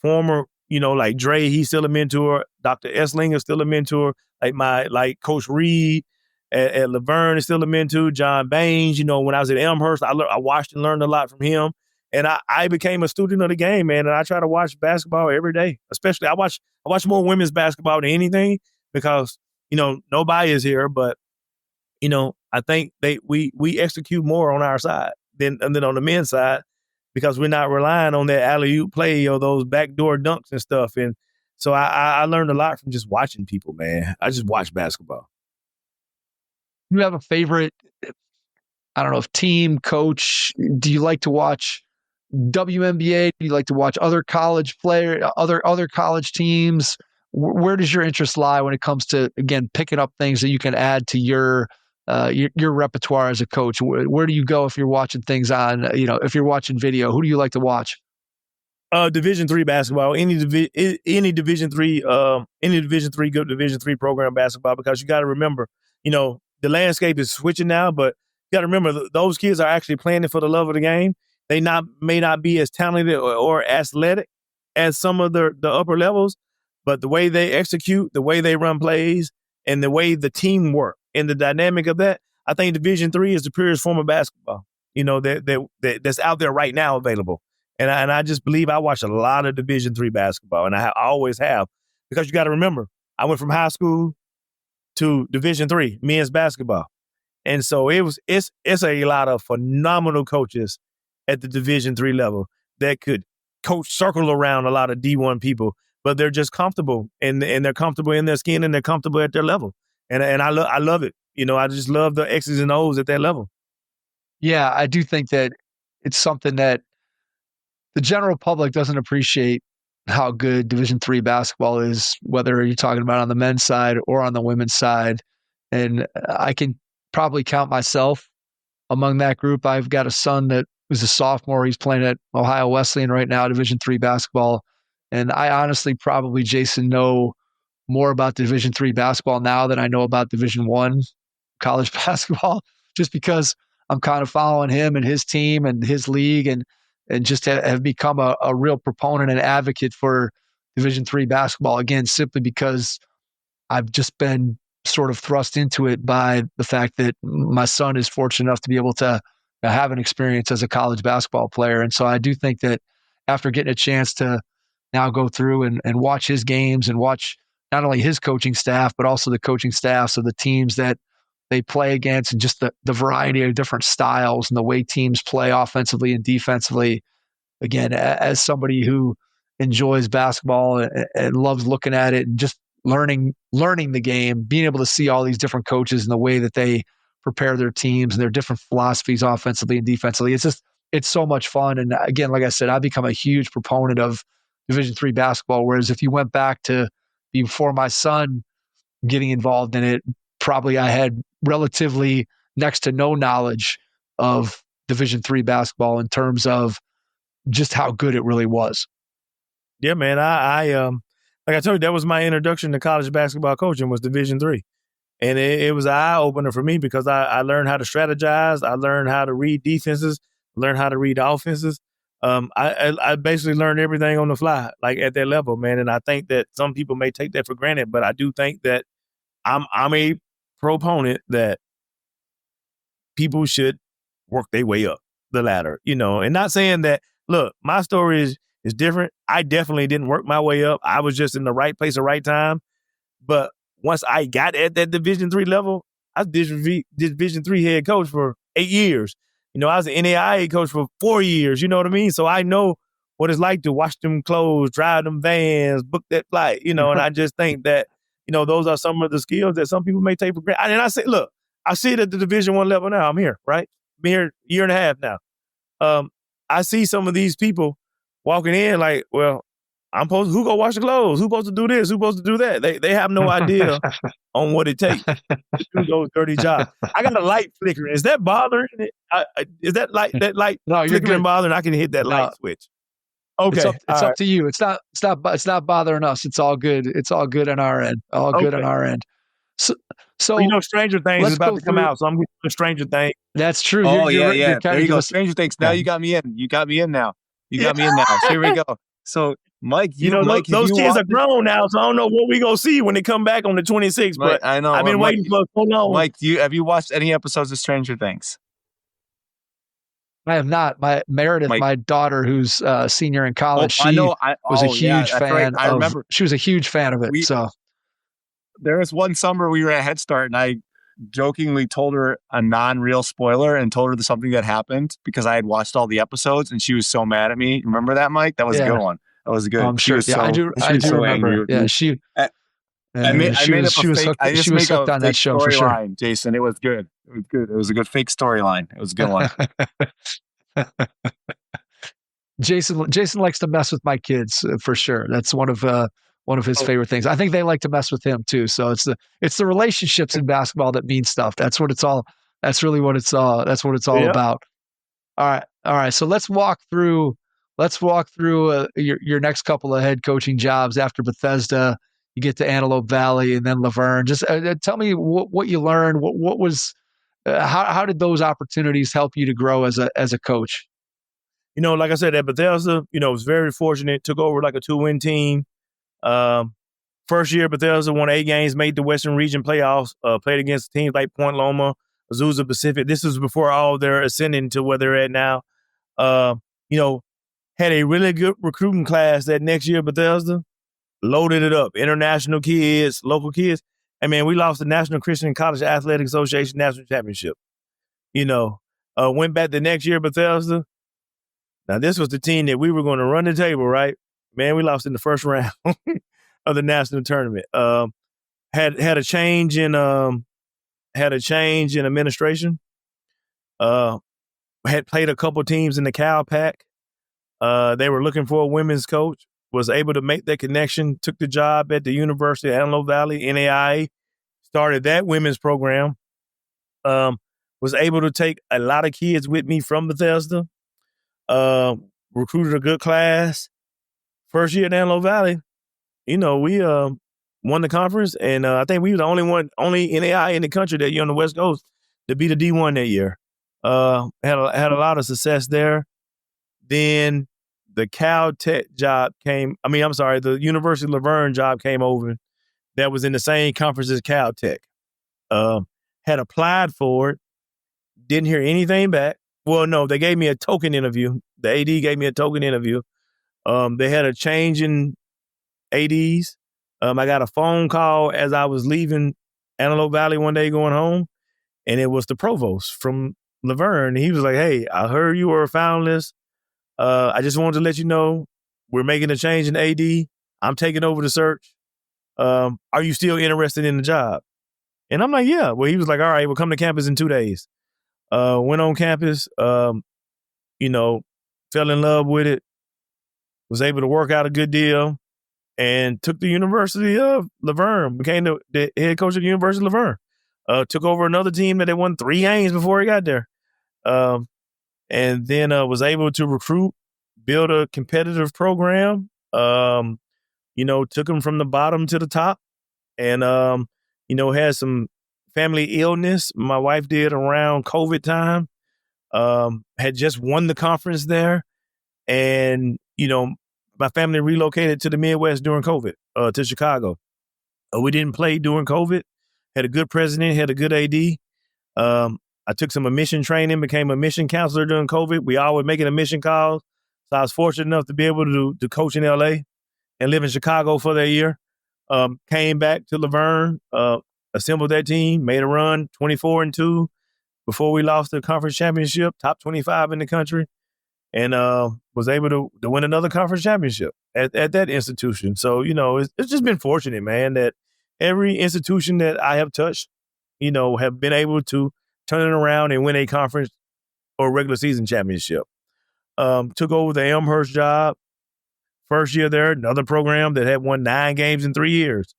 Speaker 2: former, like Dre, he's still a mentor. Dr. Essling is still a mentor. Like Coach Reed at Verne is still a mentor. John Baines, when I was at Elmhurst, I watched and learned a lot from him. And I became a student of the game, man. And I try to watch basketball every day. Especially I watch more women's basketball than anything because, no bias here, but I think we execute more on our side than on the men's side because we're not relying on that alley-oop play or those backdoor dunks and stuff. And so I learned a lot from just watching people, man. I just watch basketball.
Speaker 3: You have a favorite, I don't know, if team, coach? Do you like to watch WNBA? Do you like to watch other college other college teams? Where does your interest lie when it comes to, again, picking up things that you can add to your repertoire as a coach? Where do you go if you're watching things on, if you're watching video? Who do you like to watch?
Speaker 2: Division III basketball, any Division III good Division III program basketball, because you got to remember, the landscape is switching now, but you got to remember those kids are actually playing it for the love of the game. They may not be as talented or athletic as some of the upper levels, but the way they execute, the way they run plays, and the way the team work and the dynamic of that, I think Division III is the purest form of basketball, that's out there right now available. And I just believe I watch a lot of Division III basketball, and I always have, because you got to remember, I went from high school to Division III men's basketball, and so it's a lot of phenomenal coaches at the Division III level that could circle around a lot of D1 people, but they're just comfortable and they're comfortable in their skin and they're comfortable at their level, and I love it. I just love the X's and O's at that level.
Speaker 3: Yeah, I do think that it's something that the general public doesn't appreciate how good Division III basketball is, whether you're talking about on the men's side or on the women's side. And I can probably count myself among that group. I've got a son that was a sophomore. He's playing at Ohio Wesleyan right now, Division III basketball. And I honestly probably, Jason, know more about Division III basketball now than I know about Division I college basketball, just because I'm kind of following him and his team and his league and just have become a real proponent and advocate for Division III basketball, again, simply because I've just been sort of thrust into it by the fact that my son is fortunate enough to be able to have an experience as a college basketball player. And so I do think that after getting a chance to now go through and watch his games and watch not only his coaching staff, but also the coaching staffs of the teams that they play against, and just the variety of different styles and the way teams play offensively and defensively. Again, as somebody who enjoys basketball and loves looking at it and just learning the game, being able to see all these different coaches and the way that they prepare their teams and their different philosophies offensively and defensively, it's so much fun. And again, like I said, I've become a huge proponent of Division III basketball. Whereas if you went back to before my son getting involved in it, probably I had relatively next to no knowledge of Division III basketball in terms of just how good it really was.
Speaker 2: Yeah, man. I like I told you, that was my introduction to college basketball coaching was Division III. And it was an eye-opener for me because I learned how to strategize. I learned how to read defenses, learned how to read offenses. I basically learned everything on the fly, like at that level, man. And I think that some people may take that for granted, but I do think that I'm a proponent that people should work their way up the ladder, and not saying that, look, my story is different. I definitely didn't work my way up. I was just in the right place at the right time. But once I got at that Division III level, I was Division III head coach for 8 years. I was an NAIA coach for 4 years. You know what I mean? So I know what it's like to wash them clothes, drive them vans, book that flight, and I just think that, those are some of the skills that some people may take for granted. And I say, look, I see it at the Division I level now. I'm here, right? Been here a year and a half now. I see some of these people walking in like, well, who go wash the clothes? Who supposed to do this? Who supposed to do that? They have no idea on what it takes to do those dirty jobs. I got a light flickering. Is that bothering it? Is that light
Speaker 3: no,
Speaker 2: flickering bothering? I can hit that light switch. Okay,
Speaker 3: it's up to you. It's not bothering us. It's all good. It's all good on our end. All good on our end. So
Speaker 2: Stranger Things is about to come out, so I'm getting to Stranger Things.
Speaker 3: That's true.
Speaker 5: Oh, yeah. There you go. Stranger Things. Now you got me in. You got me in now. So here we go. So, Mike,
Speaker 2: those kids are grown now, so I don't know what we gonna see when they come back on the 26th. But
Speaker 5: I know
Speaker 2: I've been waiting for so long.
Speaker 5: Mike, have you watched any episodes of Stranger Things?
Speaker 3: I have not. My daughter, who's a senior in college, she was a huge fan. Right. I remember she was a huge fan of it. So
Speaker 5: there was one summer we were at Head Start, and I jokingly told her a non-real spoiler and told her something that happened because I had watched all the episodes, and she was so mad at me. Remember that, Mike? That was a good one. That was good.
Speaker 3: I'm sure. I do remember. Angry. Yeah, she.
Speaker 5: I made up a fake.
Speaker 3: She was hooked on that show for sure.
Speaker 5: Jason, it was good. It was good. It was a good fake storyline. It was a good one.
Speaker 3: Jason likes to mess with my kids for sure. That's one of his favorite things. I think they like to mess with him too. So it's the relationships in basketball that mean stuff. That's what it's all. That's really what it's all. That's what it's all about. All right. So let's walk through your next couple of head coaching jobs after Bethesda. You get to Antelope Valley and then Laverne. Just tell me what you learned. What was how did those opportunities help you to grow as a coach?
Speaker 2: Like I said, at Bethesda, was very fortunate. Took over like a 2-win team. First year, Bethesda won 8 games, made the Western Region playoffs. Played against teams like Point Loma, Azusa Pacific. This was before all their ascending to where they're at now. Had a really good recruiting class that next year, Bethesda. Loaded it up. International kids, local kids. And man, we lost the National Christian College Athletic Association National Championship. Went back the next year, Bethesda. Now, this was the team that we were going to run the table, right? Man, we lost in the first round of the national tournament. Had a change in administration. Had played a couple teams in the Caltech. They were looking for a women's coach. Was able to make that connection. Took the job at the University of Antelope Valley, NAIA. Started that women's program. Was able to take a lot of kids with me from Bethesda. Recruited a good class. First year at Antelope Valley, we won the conference, and I think we were the only NAIA in the country that year on the West Coast to beat a D1 that year. Had a lot of success there. Then the Caltech job the University of Laverne job came over. That was in the same conference as Caltech. Had applied for it. Didn't hear anything back. Well, no, they gave me a token interview. The AD gave me a token interview. They had a change in ADs. I got a phone call as I was leaving Antelope Valley one day going home, and it was the provost from Laverne. He was like, "Hey, I heard you were a finalist. I just wanted to let you know we're making a change in AD. I'm taking over the search. Are you still interested in the job?" And I'm like, "Yeah." Well, he was like, "All right, we'll come to campus in 2 days." Went on campus, fell in love with it, was able to work out a good deal, and took the University of Verne, became the head coach of the University of Verne. Took over another team that had won 3 games before he got there. And then was able to recruit, build a competitive program, took them from the bottom to the top, and, had some family illness. My wife did around COVID time, had just won the conference there. And, my family relocated to the Midwest during COVID, to Chicago. We didn't play during COVID, had a good president, had a good AD. I took some admission training, became a mission counselor during COVID. We all were making admission calls. So I was fortunate enough to be able to coach in LA and live in Chicago for that year. Came back to Laverne, assembled that team, made a run 24-2 before we lost the conference championship, top 25 in the country, and was able to win another conference championship at that institution. So, it's just been fortunate, man, that every institution that I have touched, have been able to turn it around and win a conference or regular season championship. Took over the Elmhurst job. First year there, another program that had won 9 games in 3 years.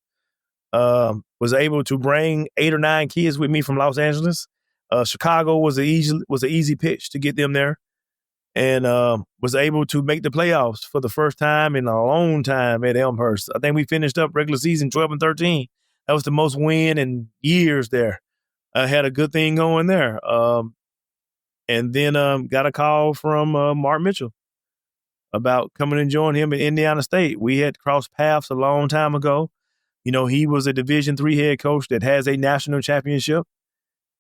Speaker 2: Was able to bring 8 or 9 kids with me from Los Angeles. Chicago was an easy pitch to get them there, and was able to make the playoffs for the first time in a long time at Elmhurst. I think we finished up regular season 12-13. That was the most win in years there. I had a good thing going there. And then got a call from Marc Mitchell about coming and join him at Indiana State. We had crossed paths a long time ago. He was a Division III head coach that has a national championship.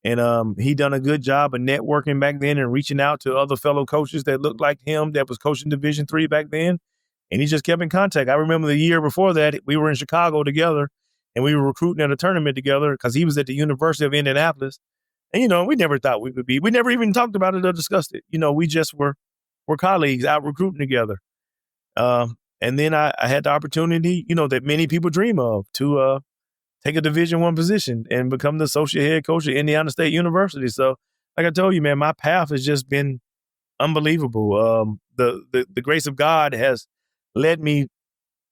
Speaker 2: And he done a good job of networking back then and reaching out to other fellow coaches that looked like him that was coaching Division III back then. And he just kept in contact. I remember the year before that, we were in Chicago together and we were recruiting at a tournament together because he was at the University of Indianapolis. And, we never thought we would be. We never even talked about it or discussed it. We just were colleagues out recruiting together. And then I had the opportunity, that many people dream of to take a Division I position and become the associate head coach at Indiana State University. So like I told you, man, my path has just been unbelievable. The grace of God has led me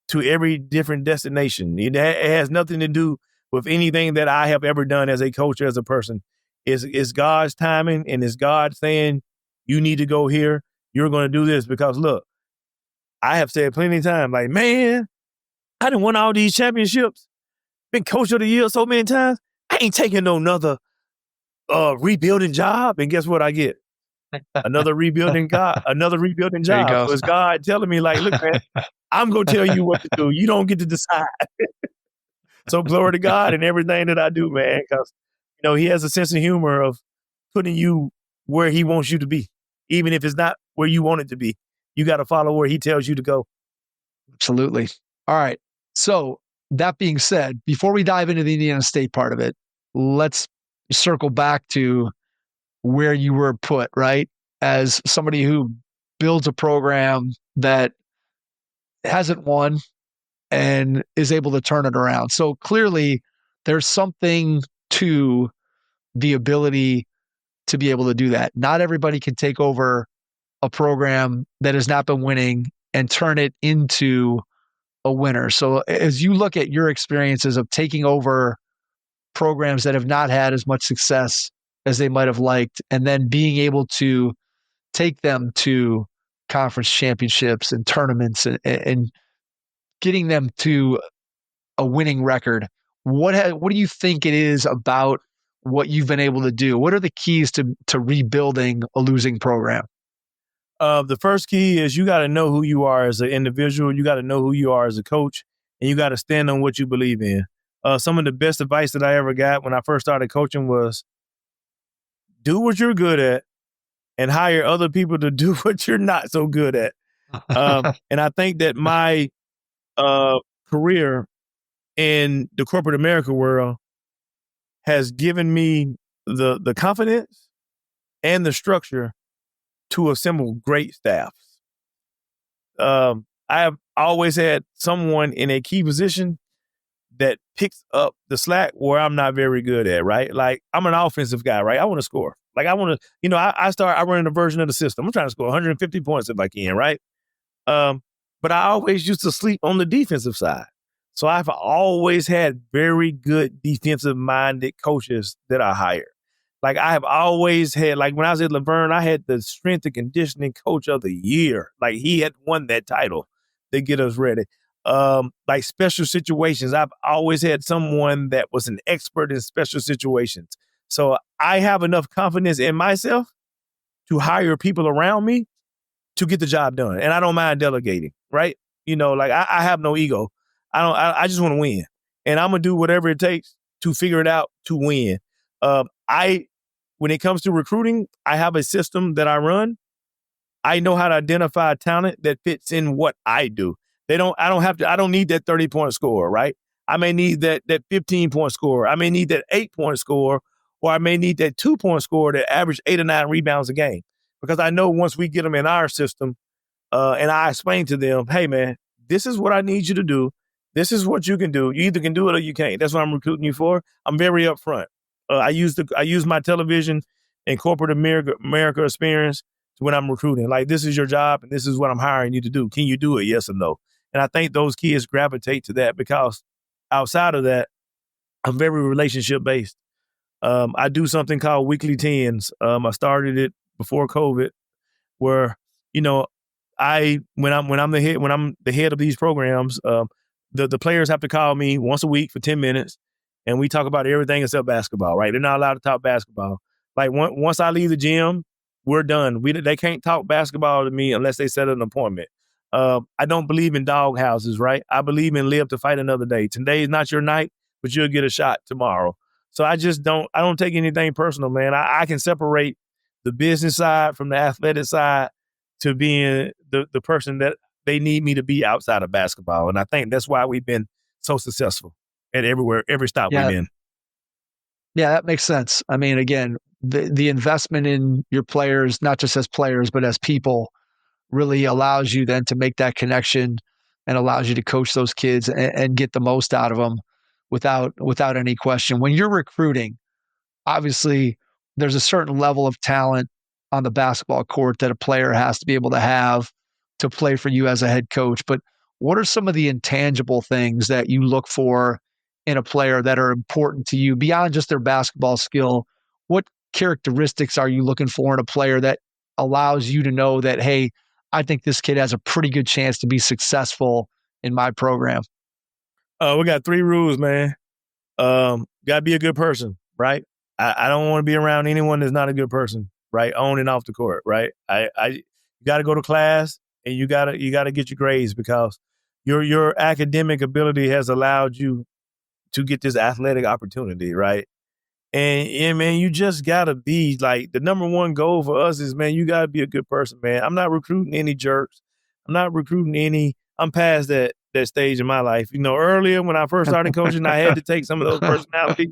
Speaker 2: to every different destination. It has nothing to do with anything that I have ever done as a coach or as a person. It's God's timing, and it's God saying, you need to go here. You're going to do this because, look, I have said plenty of times, like, man, I done won all these championships, been coach of the year so many times. I ain't taking no another rebuilding job. And guess what I get? Another rebuilding job. So it's God telling me, like, look, man, I'm going to tell you what to do. You don't get to decide. So glory to God in everything that I do, man, because, he has a sense of humor of putting you where he wants you to be, even if it's not where you want it to be. You got to follow where he tells you to go.
Speaker 3: Absolutely. All right. So that being said, before we dive into the Indiana State part of it, let's circle back to where you were put, right? As somebody who builds a program that hasn't won and is able to turn it around. So clearly there's something to the ability to be able to do that. Not everybody can take over a program that has not been winning and turn it into a winner. So as you look at your experiences of taking over programs that have not had as much success as they might have liked, and then being able to take them to conference championships and tournaments and getting them to a winning record, what do you think it is about what you've been able to do? What are the keys to rebuilding a losing program?
Speaker 2: The first key is you got to know who you are as an individual. You got to know who you are as a coach, and you got to stand on what you believe in. Some of the best advice that I ever got when I first started coaching was do what you're good at and hire other people to do what you're not so good at. And I think that my career in the corporate America world has given me the confidence and the structure to assemble great staffs. I have always had someone in a key position that picks up the slack where I'm not very good at, right? Like, I'm an offensive guy, right? I want to score. Like, I want to, I run a version of the system. I'm trying to score 150 points if I can, right? but I always used to sleep on the defensive side. So I've always had very good defensive-minded coaches that I hired. Like I have always had, like when I was at Verne, I had the strength and conditioning coach of the year. Like he had won that title to get us ready. Like special situations, I've always had someone that was an expert in special situations. So I have enough confidence in myself to hire people around me to get the job done. And I don't mind delegating, right? Like I have no ego. I just want to win. And I'm going to do whatever it takes to figure it out to win. When it comes to recruiting, I have a system that I run. I know how to identify talent that fits in what I do. I don't need that 30-point score, right? I may need that 15-point score. I may need that 8-point score, or I may need that 2-point score that average 8 or 9 rebounds a game. Because I know once we get them in our system, and I explain to them, hey man, this is what I need you to do. This is what you can do. You either can do it or you can't. That's what I'm recruiting you for. I'm very upfront. I use my television and corporate America experience when I'm recruiting. Like, this is your job and this is what I'm hiring you to do. Can you do it? Yes or no? And I think those kids gravitate to that because outside of that, I'm very relationship based. I do something called weekly tens. I started it before COVID, where when I'm the head of these programs, the players have to call me once a week for 10 minutes. And we talk about everything except basketball, right? They're not allowed to talk basketball. Like once I leave the gym, we're done. They can't talk basketball to me unless they set an appointment. I don't believe in dog houses, right? I believe in live to fight another day. Today is not your night, but you'll get a shot tomorrow. So I don't take anything personal, man. I can separate the business side from the athletic side to being the person that they need me to be outside of basketball. And I think that's why we've been so successful at every stop we've been.
Speaker 3: Yeah, that makes sense. I mean, again, the investment in your players, not just as players, but as people, really allows you then to make that connection and allows you to coach those kids and get the most out of them without any question. When you're recruiting, obviously there's a certain level of talent on the basketball court that a player has to be able to have to play for you as a head coach. But what are some of the intangible things that you look for in a player that are important to you beyond just their basketball skill? What characteristics are you looking for in a player that allows you to know that, hey, I think this kid has a pretty good chance to be successful in my program?
Speaker 2: We got 3 rules, man. Got to be a good person, right? I don't want to be around anyone that's not a good person, right? On and off the court, right? You got to go to class and you got to get your grades because your academic ability has allowed you to get this athletic opportunity, right? And man, you just gotta be like, the number one goal for us is, man, you gotta be a good person, man. I'm not recruiting any jerks. I'm past that stage in my life. Earlier when I first started coaching, I had to take some of those personalities.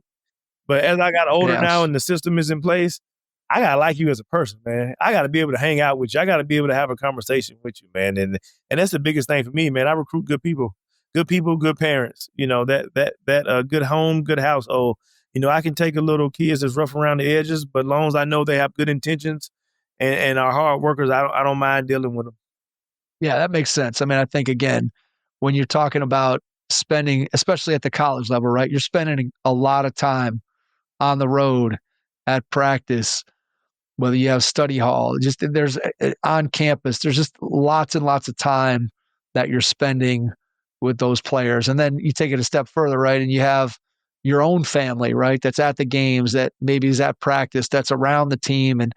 Speaker 2: But as I got older now and the system is in place, I gotta like you as a person, man. I gotta be able to hang out with you. I gotta be able to have a conversation with you, man. And that's the biggest thing for me, man. I recruit good people, good parents. That good home, good household. I can take a little kids that's rough around the edges, but as long as I know they have good intentions and are hard workers, I don't mind dealing with them.
Speaker 3: Yeah, that makes sense. I mean, I think, again, when you're talking about spending, especially at the college level, right, you're spending a lot of time on the road at practice, whether you have study hall, just there's on campus, there's just lots and lots of time that you're spending with those players. And then you take it a step further, right, and you have your own family, right, that's at the games, that maybe is at practice, that's around the team. And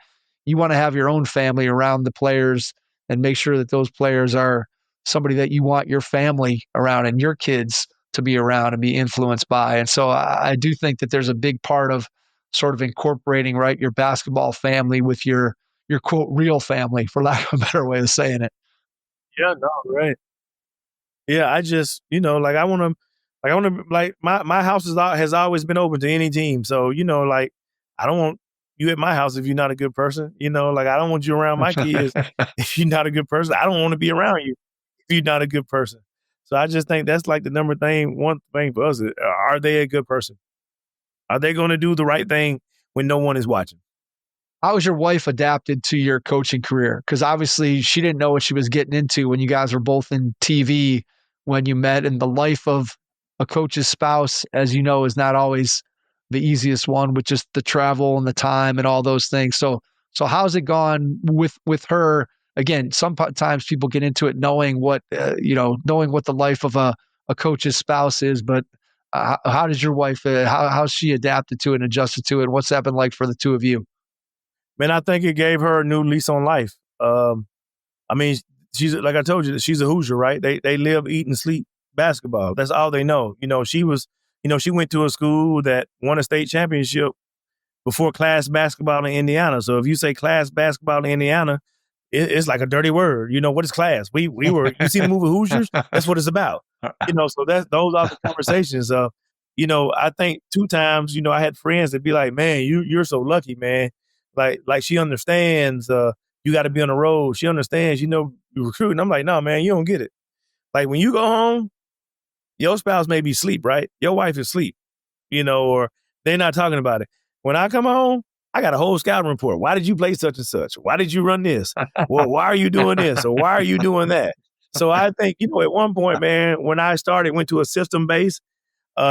Speaker 3: you want to have your own family around the players and make sure that those players are somebody that you want your family around and your kids to be around and be influenced by. And so I do think that there's a big part of sort of incorporating, right, your basketball family with your quote, real family, for lack of a better way of saying it.
Speaker 2: Yeah, no, right. Yeah, I just, I want to, my house has always been open to any team. So, I don't want you at my house if you're not a good person. I don't want you around my kids if you're not a good person. I don't want to be around you if you're not a good person. So I just think that's like the one thing for us. Are they a good person? Are they going to do the right thing when no one is watching?
Speaker 3: How was your wife adapted to your coaching career? Because obviously she didn't know what she was getting into when you guys were both in TV when you met, and the life of a coach's spouse, as you know, is not always the easiest one with just the travel and the time and all those things. So how's it gone with her? Again, sometimes people get into it knowing what the life of a coach's spouse is, but how does your wife, how's she adapted to it and adjusted to it? What's that been like for the two of you?
Speaker 2: Man, I think it gave her a new lease on life. I mean, she's, like I told you, she's a Hoosier, right? They live, eat, and sleep basketball. That's all they know. She went to a school that won a state championship before class basketball in Indiana. So if you say class basketball in Indiana, it's like a dirty word. What is class? We were, you see the movie Hoosiers? That's what it's about. So those are the conversations. I think 2 times, I had friends that be like, man, you're so lucky, man. Like she understands you got to be on the road. She understands, you recruiting. I'm like, no, man, you don't get it. Like when you go home, your spouse may be asleep, right? Your wife is asleep, or they're not talking about it. When I come home, I got a whole scouting report. Why did you play such and such? Why did you run this? Well, why are you doing this? Or why are you doing that? So I think, at one point, man, when I went to a system base,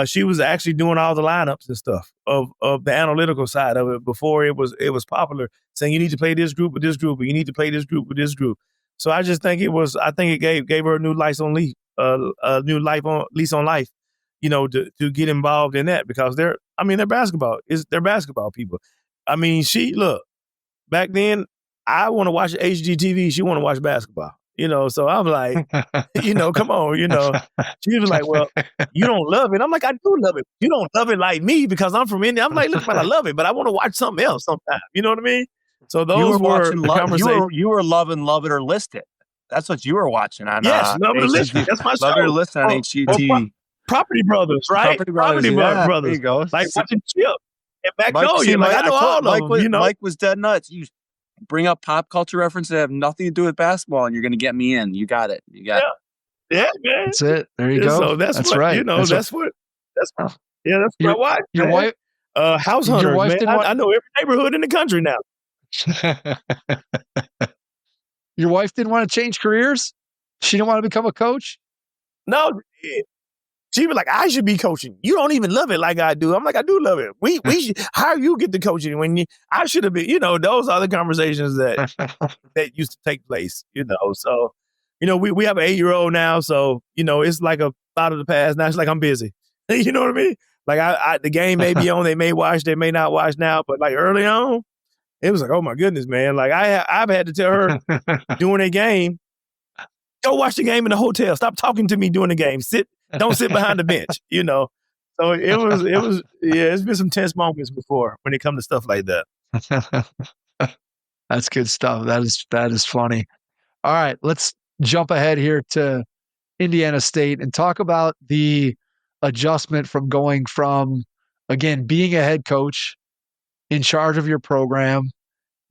Speaker 2: she was actually doing all the lineups and stuff of the analytical side of it before it was popular, saying you need to play this group with this group, or you need to play this group with this group. So I just think it gave her a new lease on lease, lease on life, to get involved in that, because they're basketball people. I mean, back then I want to watch HGTV. She want to watch basketball. So I'm like, come on, She was like, well, you don't love it. I'm like, I do love it. You don't love it like me because I'm from India. I'm like, look, man, I love it, but I want to watch something else sometime. You know what I mean? So those were the conversations.
Speaker 5: You were loving Love It or List It. That's what you you were watching on.
Speaker 2: Yes, Love It or List It. That's my show.
Speaker 5: Love It or List It on HGTV.
Speaker 2: Property Brothers, right? Property Brothers.
Speaker 5: There you go.
Speaker 2: Like watching Chip and Magnolia. I know all of them.
Speaker 5: Mike was dead nuts. You bring up pop culture references that have nothing to do with basketball, and you're going to get me in. You got it.
Speaker 2: Yeah, man.
Speaker 3: That's it. There you go.
Speaker 2: So that's what,
Speaker 3: right.
Speaker 2: That's what I watch.
Speaker 3: Your wife,
Speaker 2: House Hunters, man. I know every neighborhood in the country now.
Speaker 3: Your wife didn't want to change careers? She didn't want to become a coach?
Speaker 2: No. She was like, I should be coaching. You don't even love it like I do. I'm like, I do love it. We should, how you get to coaching when I should have been, those are the conversations that used to take place, So, we have an 8-year-old now. So, it's like a thought of the past. Now it's like, I'm busy. You know what I mean? Like the game may be on, they may watch, they may not watch now, but like early on, it was like, oh my goodness, man. Like I've had to tell her during a game, go watch the game in the hotel. Stop talking to me during the game. Don't sit behind the bench, So it was, it's been some tense moments before when it comes to stuff like that.
Speaker 3: That's good stuff. That is funny. All right, let's jump ahead here to Indiana State and talk about the adjustment from going from, again, being a head coach in charge of your program,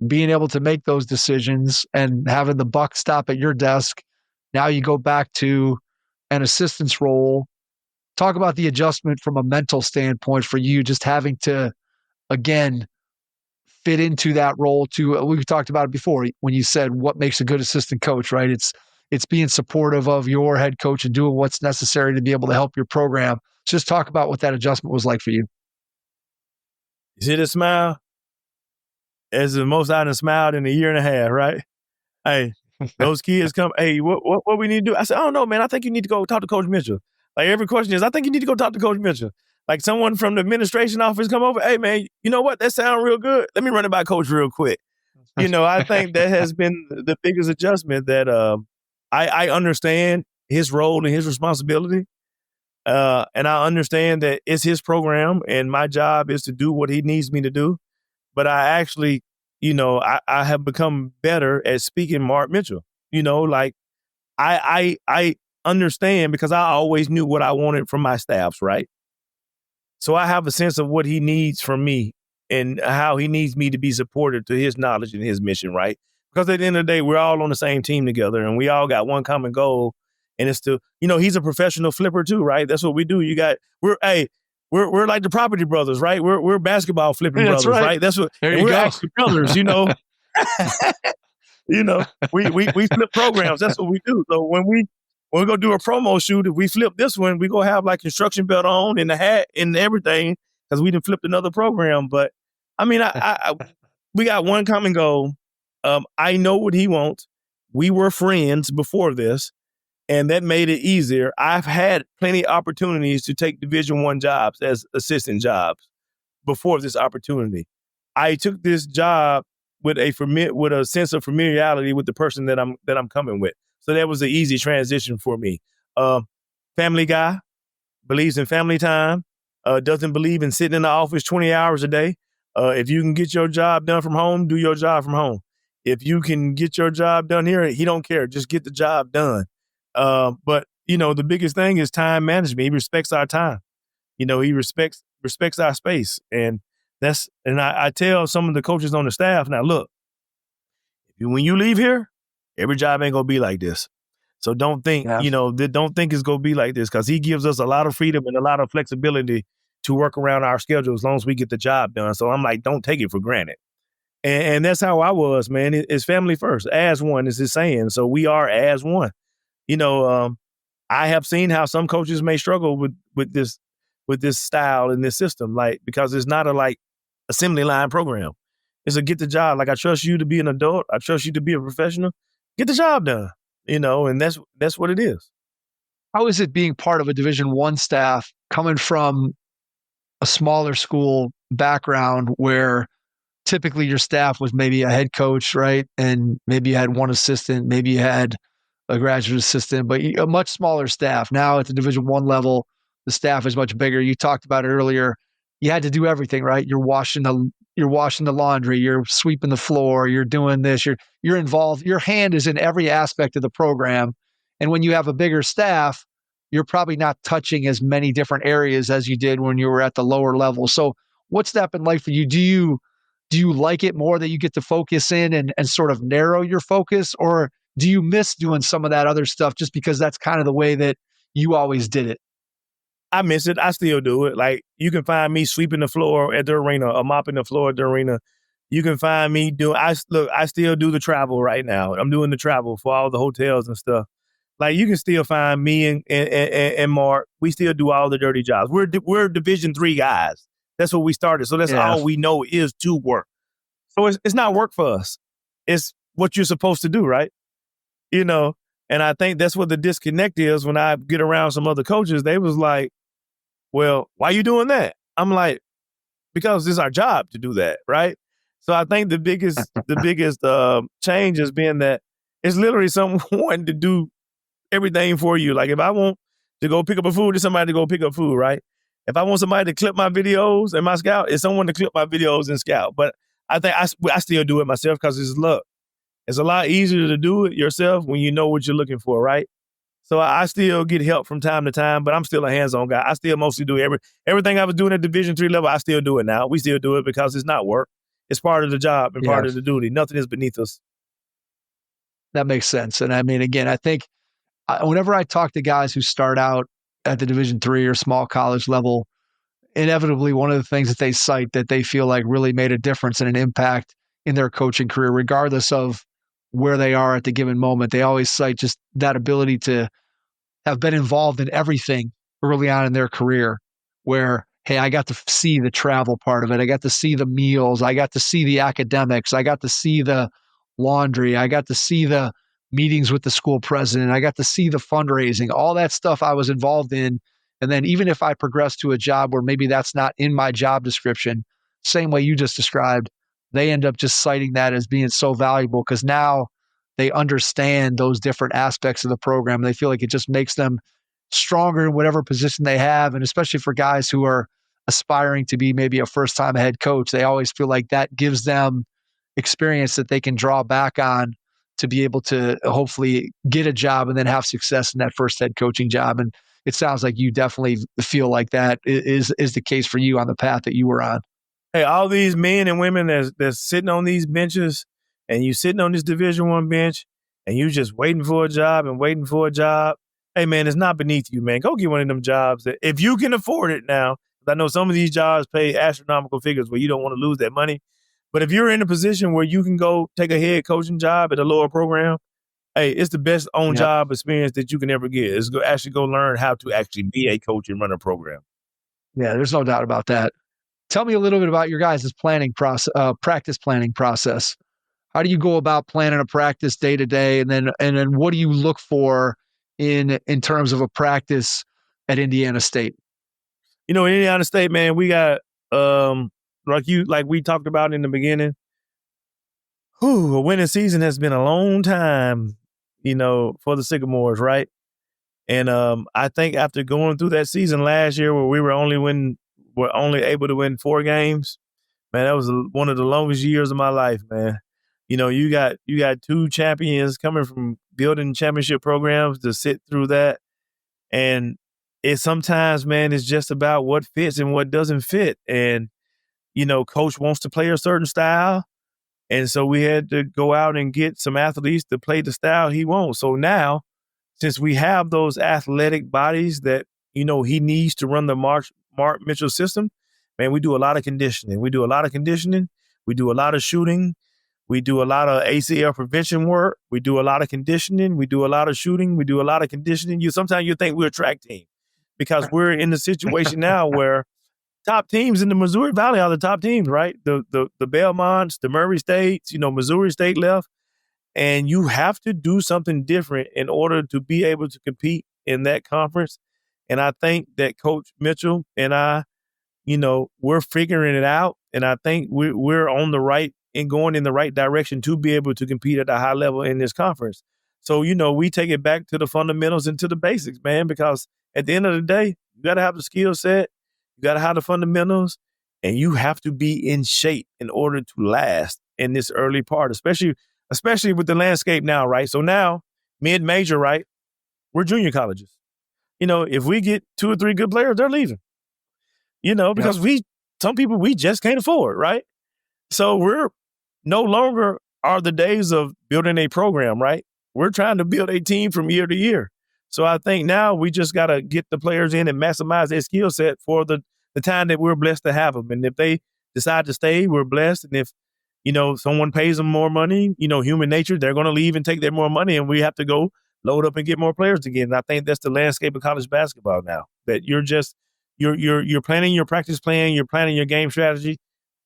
Speaker 3: being able to make those decisions and having the buck stop at your desk. Now you go back to an assistant's role. Talk about the adjustment from a mental standpoint for you, just having to, again, fit into that role too. We've talked about it before when you said what makes a good assistant coach, right? It's being supportive of your head coach and doing what's necessary to be able to help your program. Just talk about what that adjustment was like for you.
Speaker 2: You see the smile? It's the most I done smiled in a year and a half, right? Hey, those kids come, hey, what we need to do? I said, oh no, man, I think you need to go talk to Coach Mitchell. Like every question is, I think you need to go talk to Coach Mitchell. Like someone from the administration office come over, hey man, you know what? That sounds real good. Let me run it by Coach real quick. I think that has been the biggest adjustment that I understand his role and his responsibility. And I understand that it's his program and my job is to do what he needs me to do. But I actually, I have become better at speaking Marc Mitchell. Like I understand because I always knew what I wanted from my staffs, right? So I have a sense of what he needs from me and how he needs me to be supportive to his knowledge and his mission, right? Because at the end of the day, we're all on the same team together and we all got one common goal. And it's to, he's a professional flipper too, right? That's what we do. we're like the Property Brothers, right? We're basketball flipping
Speaker 3: Yeah, that's
Speaker 2: brothers,
Speaker 3: right.
Speaker 2: right? That's what
Speaker 3: There
Speaker 2: and
Speaker 3: you
Speaker 2: we're
Speaker 3: go.
Speaker 2: actually brothers, we flip programs. That's what we do. So when we go do a promo shoot, if we flip this one, we go have like construction belt on and the hat and everything because we done flipped another program. But I mean, we got one common goal. I know what he wants. We were friends before this, and that made it easier. I've had plenty of opportunities to take Division I jobs as assistant jobs before this opportunity. I took this job with a sense of familiarity with the person that I'm coming with. So that was an easy transition for me. Family guy, believes in family time, doesn't believe in sitting in the office 20 hours a day. If you can get your job done from home, do your job from home. If you can get your job done here, he don't care. Just get the job done. But the biggest thing is time management. He respects our time. He respects our space. And I tell some of the coaches on the staff, now look, when you leave here, every job ain't gonna be like this. So don't think, don't think it's gonna be like this, because he gives us a lot of freedom and a lot of flexibility to work around our schedule as long as we get the job done. So I'm like, don't take it for granted. And that's how I was, man. It's family first. As one is his saying. So we are as one. I have seen how some coaches may struggle with this style and this system, like, because it's not a assembly line program. It's a get the job. Like, I trust you to be an adult. I trust you to be a professional. Get the job done. And that's what it is.
Speaker 3: How is it being part of a Division I staff coming from a smaller school background where typically your staff was maybe a head coach, right? And maybe you had one assistant, maybe you had a graduate assistant, but a much smaller staff. Now at the Division I level, the staff is much bigger. You talked about it earlier. You had to do everything, right? You're washing the laundry, you're sweeping the floor, you're doing this, you're involved. Your hand is in every aspect of the program. And when you have a bigger staff, you're probably not touching as many different areas as you did when you were at the lower level. So what's that been like for you? Do you like it more that you get to focus in and sort of narrow your focus, or do you miss doing some of that other stuff just because that's kind of the way that you always did it?
Speaker 2: I miss it. I still do it. Like, you can find me sweeping the floor at the arena or mopping the floor at the arena. You can find me I still do the travel right now. I'm doing the travel for all the hotels and stuff. Like, you can still find me and Marc. We still do all the dirty jobs. We're Division III guys. That's what we started. So that's all we know is to work. So it's not work for us. It's what you're supposed to do, right? And I think that's what the disconnect is. When I get around some other coaches, they was like, well, why are you doing that? I'm like, because it's our job to do that, right? So I think the biggest change has been that it's literally someone to do everything for you. Like, if I want to go pick up a food, it's somebody to go pick up food, right? If I want somebody to clip my videos and my Scout, it's someone to clip my videos and Scout. But I think I still do it myself because it's a lot easier to do it yourself when you know what you're looking for, right? So I still get help from time to time, but I'm still a hands-on guy. I still mostly do everything I was doing at Division III level. I still do it now. We still do it because it's not work. It's part of the job and part of the duty. Nothing is beneath us.
Speaker 3: That makes sense. And I mean, again, I think whenever I talk to guys who start out at the Division III or small college level, inevitably one of the things that they cite that they feel like really made a difference and an impact in their coaching career, regardless of where they are at the given moment, they always cite just that ability to have been involved in everything early on in their career, where, hey, I got to see the travel part of it. I got to see the meals. I got to see the academics. I got to see the laundry. I got to see the meetings with the school president. I got to see the fundraising, all that stuff I was involved in. And then even if I progress to a job where maybe that's not in my job description, same way you just described, they end up just citing that as being so valuable because now they understand those different aspects of the program. They feel like it just makes them stronger in whatever position they have. And especially for guys who are aspiring to be maybe a first-time head coach, they always feel like that gives them experience that they can draw back on to be able to hopefully get a job and then have success in that first head coaching job. And it sounds like you definitely feel like that is the case for you on the path that you were on.
Speaker 2: Hey, all these men and women that's sitting on these benches, and you sitting on this Division I bench, and you just waiting for a job and waiting for a job. Hey, man, it's not beneath you, man. Go get one of them jobs that, if you can afford it now, I know some of these jobs pay astronomical figures where you don't want to lose that money. But if you're in a position where you can go take a head coaching job at a lower program, hey, it's the best on-job experience that you can ever get. It's actually go learn how to actually be a coach and run a program.
Speaker 3: Yeah, there's no doubt about that. Tell me a little bit about your guys' planning process, practice planning process. How do you go about planning a practice day to day, and then what do you look for in terms of a practice at Indiana State?
Speaker 2: You know, in Indiana State, man, we got like we talked about in the beginning. A winning season has been a long time, you know, for the Sycamores, right? And I think after going through that season last year where we were only able to win 4 games, man, that was one of the longest years of my life, man. You know, you got 2 champions coming from building championship programs to sit through that. And it sometimes, man, it's just about what fits and what doesn't fit. And, you know, coach wants to play a certain style. And so we had to go out and get some athletes to play the style he wants. So now, since we have those athletic bodies that, you know, he needs to run the Marc Mitchell system, man, we do a lot of conditioning. We do a lot of shooting. We do a lot of ACL prevention work. We do a lot of conditioning. We do a lot of shooting. We do a lot of conditioning. Sometimes you think we're a track team because we're in the situation now where top teams in the Missouri Valley are the top teams, right? The Belmonts, the Murray States, you know, Missouri State left. And you have to do something different in order to be able to compete in that conference. And I think that Coach Mitchell and I, you know, we're figuring it out. And I think we're on the right and going in the right direction to be able to compete at a high level in this conference. So, you know, we take it back to the fundamentals and to the basics, man, because at the end of the day, you got to have the skill set, you got to have the fundamentals, and you have to be in shape in order to last in this early part, especially with the landscape now, right? So now, mid-major, right, we're junior colleges. You know, if we get 2 or 3 good players, they're leaving. You know, because some people we just can't afford, right? So we're no longer are the days of building a program, right? We're trying to build a team from year to year. So I think now we just got to get the players in and maximize their skill set for the time that we're blessed to have them. And if they decide to stay, we're blessed. And if, you know, someone pays them more money, you know, human nature, they're going to leave and take their more money, and we have to go load up and get more players again. And I think that's the landscape of college basketball now, that you're planning your practice plan, you're planning your game strategy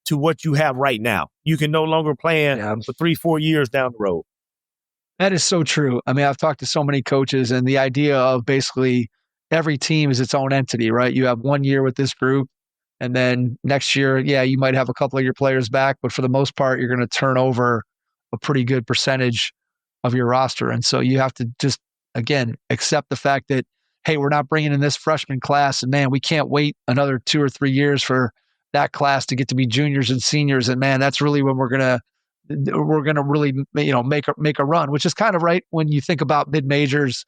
Speaker 2: to what you have right now. You can no longer plan for 3-4 years down the road.
Speaker 3: That is so true. I mean, I've talked to so many coaches, and the idea of basically every team is its own entity, right? You have 1 year with this group, and then next year, you might have a couple of your players back, but for the most part, you're going to turn over a pretty good percentage of your roster. And so you have to just, again, accept the fact that, hey, we're not bringing in this freshman class, and man, we can't wait another 2 or 3 years for that class to get to be juniors and seniors. And man, that's really when we're gonna really, you know, make a run, which is kind of right when you think about mid majors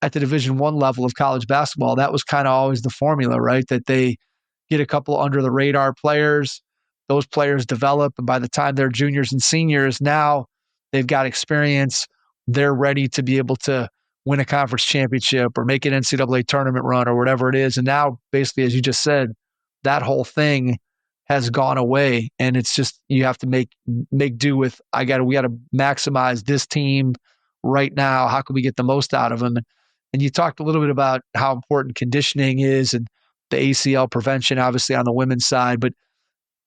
Speaker 3: at the Division I level of college basketball. That was kind of always the formula, right? That they get a couple under the radar players, those players develop, and by the time they're juniors and seniors, now they've got experience. They're ready to be able to win a conference championship or make an NCAA tournament run or whatever it is. And now, basically, as you just said, that whole thing has gone away, and it's just, you have to make do with, we got to maximize this team right now. How can we get the most out of them? And you talked a little bit about how important conditioning is and the ACL prevention, obviously on the women's side, but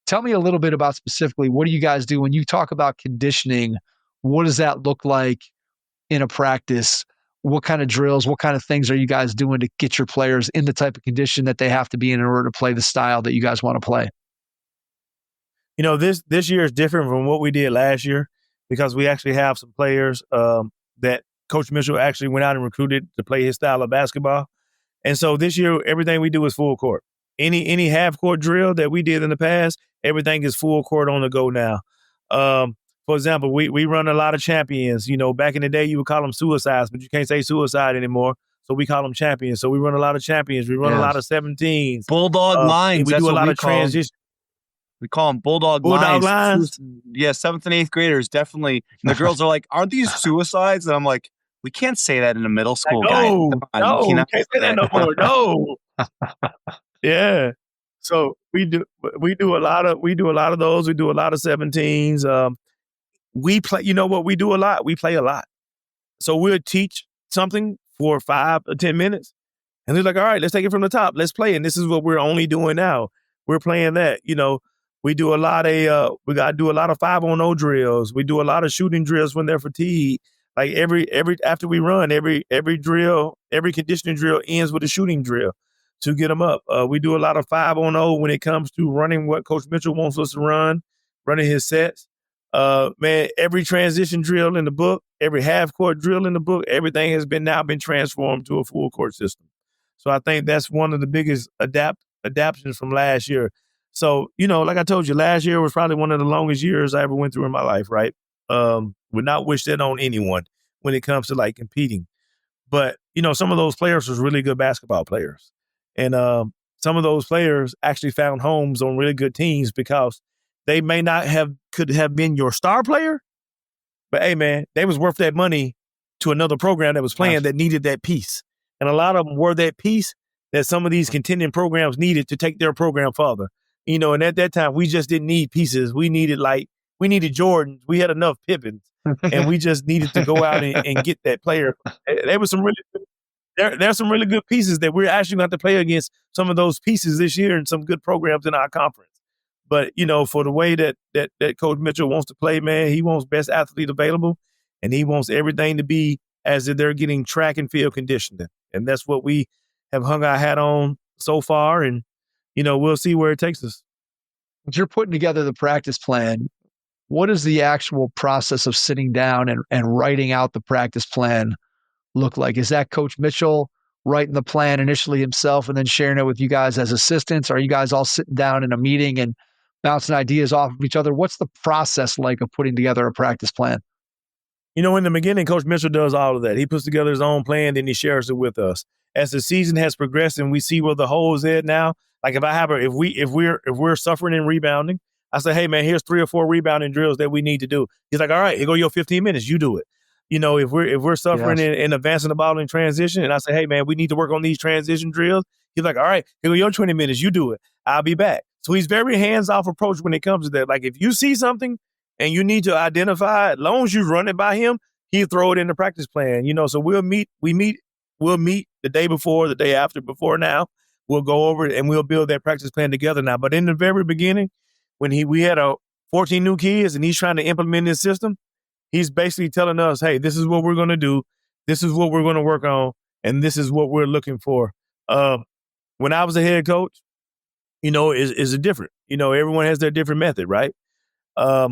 Speaker 3: tell me a little bit about specifically, what do you guys do when you talk about conditioning? What does that look like in a practice? What kind of drills, what kind of things are you guys doing to get your players in the type of condition that they have to be in order to play the style that you guys want to play?
Speaker 2: You know, this year is different from what we did last year because we actually have some players that Coach Mitchell actually went out and recruited to play his style of basketball. And so this year, everything we do is full court. Any half court drill that we did in the past, everything is full court on the go now. For example, we run a lot of champions. You know, back in the day, you would call them suicides, but you can't say suicide anymore. So we call them champions. So we run a lot of champions. We run a lot of 17s.
Speaker 5: Bulldog lines.
Speaker 2: We do a lot of transition.
Speaker 5: We call them bulldog lines. Yeah, 7th and 8th graders, definitely. And the girls are like, aren't these suicides? And I'm like, we can't say that in a middle school guy.
Speaker 2: No, you can't say that no more. No. Yeah. So we do a lot of those. We do a lot of 17s. We play. You know what? We do a lot. We play a lot. So we'll teach something for 5 or 10 minutes, and they're like, "All right, let's take it from the top. Let's play." And this is what we're only doing now. We're playing that. We do a lot of we got to do a lot of 5-on-0 drills. We do a lot of shooting drills when they're fatigued. Like every after we run, every drill, every conditioning drill ends with a shooting drill to get them up. We do a lot of 5-on-0 when it comes to running what Coach Mitchell wants us to run, running his sets. Man, every transition drill in the book, every half court drill in the book, everything has now been transformed to a full court system. So I think that's one of the biggest adaptations from last year. So, like I told you, last year was probably one of the longest years I ever went through in my life, right? Would not wish that on anyone when it comes to like competing. But, some of those players was really good basketball players. And some of those players actually found homes on really good teams because they may not could have been your star player, but hey, man, they was worth that money to another program that was playing that needed that piece. And a lot of them were that piece that some of these contending programs needed to take their program further. And at that time, we just didn't need pieces. We needed Jordans. We had enough Pippins, and we just needed to go out and get that player. There was some really good, there's some really good pieces that we're actually going to have to play against some of those pieces this year and some good programs in our conference. But, for the way that Coach Mitchell wants to play, man, he wants best athlete available, and he wants everything to be as if they're getting track and field conditioning. And that's what we have hung our hat on so far. And, we'll see where it takes us.
Speaker 3: If you're putting together the practice plan, what is the actual process of sitting down and writing out the practice plan look like? Is that Coach Mitchell writing the plan initially himself and then sharing it with you guys as assistants? Are you guys all sitting down in a meeting and bouncing ideas off of each other? What's the process like of putting together a practice plan?
Speaker 2: In the beginning, Coach Mitchell does all of that. He puts together his own plan, then he shares it with us. As the season has progressed and we see where the hole is at now, like if we're suffering in rebounding, I say, hey man, here's 3 or 4 rebounding drills that we need to do. He's like, all right, here go your 15 minutes, you do it. If we're suffering in advancing the ball in transition, and I say, hey man, we need to work on these transition drills. He's like, all right, here go your 20 minutes, you do it. I'll be back. So he's very hands-off approach when it comes to that. Like if you see something and you need to identify, as long as you run it by him, he'll throw it in the practice plan. So we'll meet the day before, the day after, before now. We'll go over it and we'll build that practice plan together now. But in the very beginning, when we had 14 new kids and he's trying to implement this system, he's basically telling us, hey, this is what we're going to do. This is what we're going to work on. And this is what we're looking for. When I was a head coach, is it different? Everyone has their different method, right? I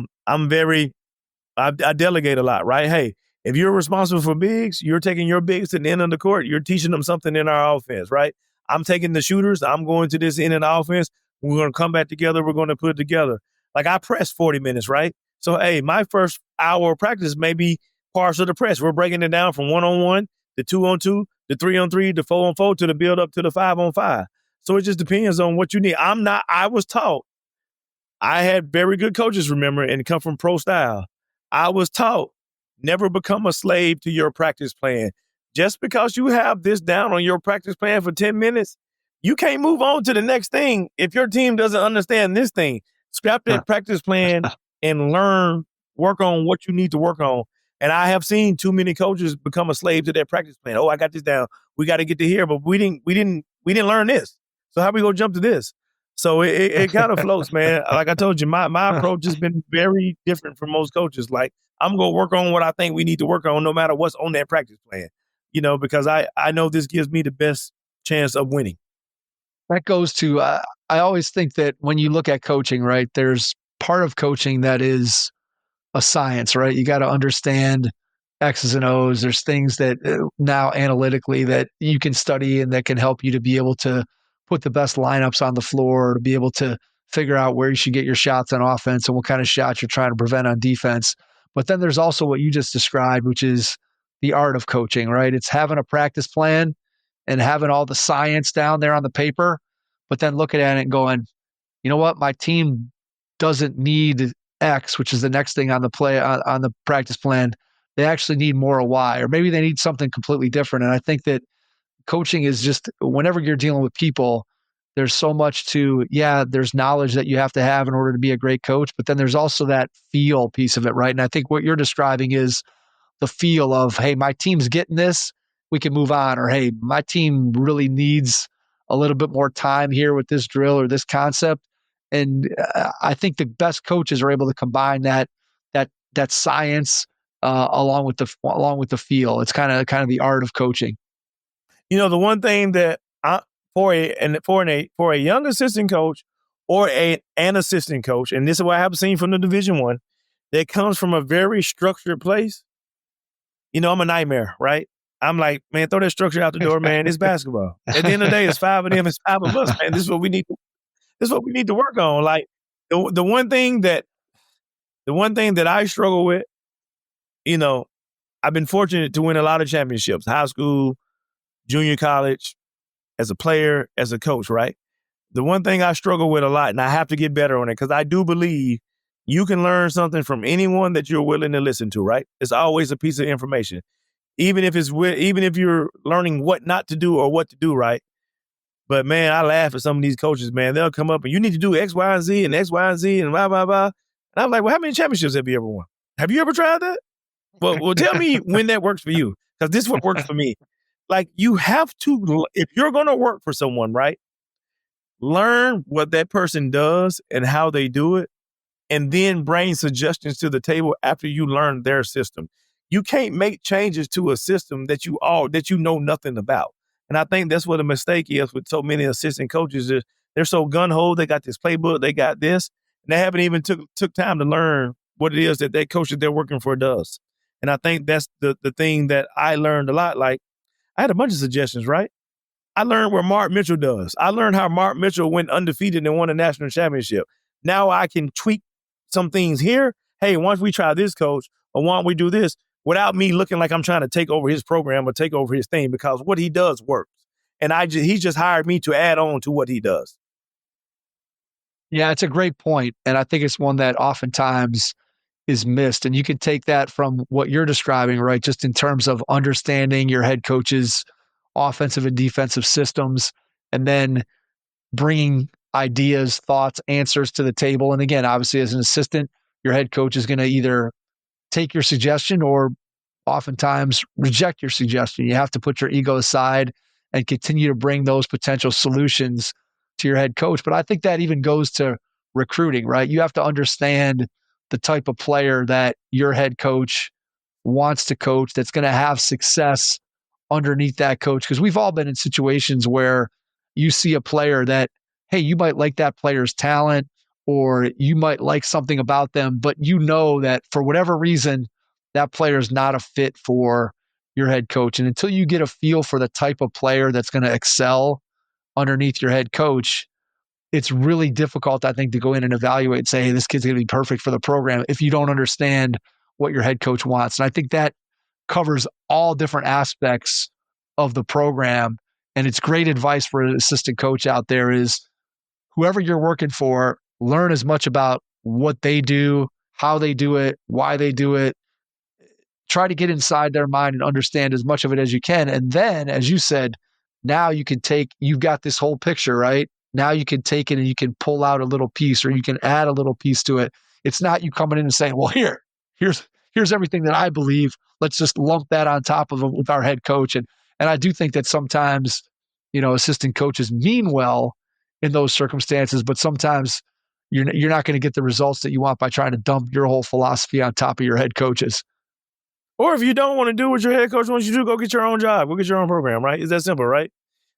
Speaker 2: delegate a lot, right? Hey, if you're responsible for bigs, you're taking your bigs to the end of the court. You're teaching them something in our offense, right? I'm taking the shooters. I'm going to this end of the offense. We're going to come back together. We're going to put it together. Like I press 40 minutes, right? So, hey, my first hour of practice may be parts of the press. We're breaking it down from 1-on-1 to 2-on-2 to 3-on-3 to 4-on-4 to the build up to the 5-on-5. So it just depends on what you need. I was taught. I had very good coaches, remember, and come from pro style. I was taught never become a slave to your practice plan. Just because you have this down on your practice plan for 10 minutes, you can't move on to the next thing if your team doesn't understand this thing. Scrap that practice plan and work on what you need to work on. And I have seen too many coaches become a slave to their practice plan. Oh, I got this down. We got to get to here, but we didn't learn this. So how we gonna jump to this? So it kind of floats, man. Like I told you, my approach has been very different from most coaches. Like I'm gonna work on what I think we need to work on, no matter what's on that practice plan. Because I know this gives me the best chance of winning.
Speaker 3: That goes to, I always think that when you look at coaching, right, there's part of coaching that is a science, right? You got to understand X's and O's. There's things that now analytically that you can study and that can help you to be able to put the best lineups on the floor, to be able to figure out where you should get your shots on offense and what kind of shots you're trying to prevent on defense. But then there's also what you just described, which is the art of coaching, right? It's having a practice plan and having all the science down there on the paper, but then looking at it and going, you know what, my team doesn't need X, which is the next thing on the on the practice plan. They actually need more of Y, or maybe they need something completely different. And I think that coaching is just, whenever you're dealing with people, there's so much to, there's knowledge that you have to have in order to be a great coach, but then there's also that feel piece of it, right? And I think what you're describing is the feel of, hey, my team's getting this, we can move on. Or, hey, my team really needs a little bit more time here with this drill or this concept. And I think the best coaches are able to combine that science along with the feel. It's kind of the art of coaching.
Speaker 2: The one thing that for a young assistant coach or an assistant coach, and this is what I have seen from the Division I, that comes from a very structured place. I'm a nightmare, right? I'm like, man, throw that structure out the door, man. It's basketball. At the end of the day, it's 5 of them, it's 5 of us, man. This is what we need to work on. Like the one thing that I struggle with, I've been fortunate to win a lot of championships, high school, junior college, as a player, as a coach, right? The one thing I struggle with a lot, and I have to get better on it, because I do believe you can learn something from anyone that you're willing to listen to, right? It's always a piece of information. Even if you're learning what not to do or what to do, right? But man, I laugh at some of these coaches, man. They'll come up and you need to do X, Y, and Z and X, Y, and Z and blah, blah, blah. And I'm like, well, how many championships have you ever won? Have you ever tried that? Well, tell me when that works for you, because this is what works for me. Like, you have to, if you're going to work for someone, right? Learn what that person does and how they do it, and then bring suggestions to the table after you learn their system. You can't make changes to a system that you know nothing about. And I think that's what a mistake is with so many assistant coaches. Is they're so gun-ho, they got this playbook, they got this, and they haven't even took time to learn what it is that coach that they're working for does. And I think that's the thing that I learned a lot. Like, I had a bunch of suggestions, right? I learned what Marc Mitchell does. I learned how Marc Mitchell went undefeated and won a national championship. Now I can tweak some things here. Hey, once we try this, coach, or why don't we do this, without me looking like I'm trying to take over his program or take over his thing, because what he does works. And he just hired me to add on to what he does.
Speaker 3: Yeah, it's a great point. And I think it's one that oftentimes is missed. And you can take that from what you're describing, right? Just in terms of understanding your head coach's offensive and defensive systems, and then bringing ideas, thoughts, answers to the table. And again, obviously as an assistant, your head coach is going to either take your suggestion or oftentimes reject your suggestion. You have to put your ego aside and continue to bring those potential solutions to your head coach. But I think that even goes to recruiting, right? You have to understand the type of player that your head coach wants to coach, that's going to have success underneath that coach. Because we've all been in situations where you see a player that, hey, you might like that player's talent, or you might like something about them, but you know that for whatever reason, that player is not a fit for your head coach. And until you get a feel for the type of player that's going to excel underneath your head coach, it's really difficult, I think, to go in and evaluate and say, hey, this kid's going to be perfect for the program if you don't understand what your head coach wants. And I think that covers all different aspects of the program. And it's great advice for an assistant coach out there is, whoever you're working for, learn as much about what they do, how they do it, why they do it. Try to get inside their mind and understand as much of it as you can. And then, as you said, now you've got this whole picture, right? Now you can take it and you can pull out a little piece, or you can add a little piece to it. It's not you coming in and saying, well, here's everything that I believe. Let's just lump that on top of it with our head coach. And I do think that sometimes, assistant coaches mean well in those circumstances, but sometimes you're not going to get the results that you want by trying to dump your whole philosophy on top of your head coaches.
Speaker 2: Or if you don't want to do what your head coach wants you to do, go get your own job. Go get your own program, right? It's that simple, right?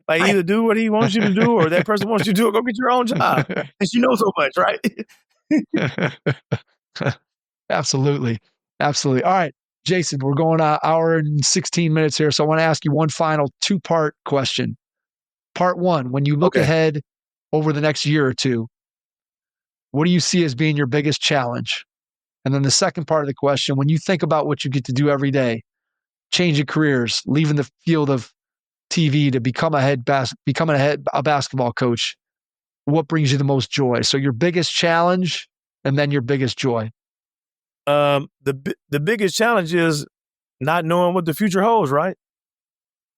Speaker 2: Like, either do what he wants you to do, or that person wants you to do it. Go get your own job. And you know so much, right?
Speaker 3: Absolutely. Absolutely. All right, Jason, we're going an hour and 16 minutes here. So I want to ask you one final 2-part question. Part 1, when you look ahead over the next year or two, what do you see as being your biggest challenge? And then the second part of the question, when you think about what you get to do every day, changing careers, leaving the field of TV to become a basketball coach, what brings you the most joy? So your biggest challenge and then your biggest joy.
Speaker 2: The biggest challenge is not knowing what the future holds, right?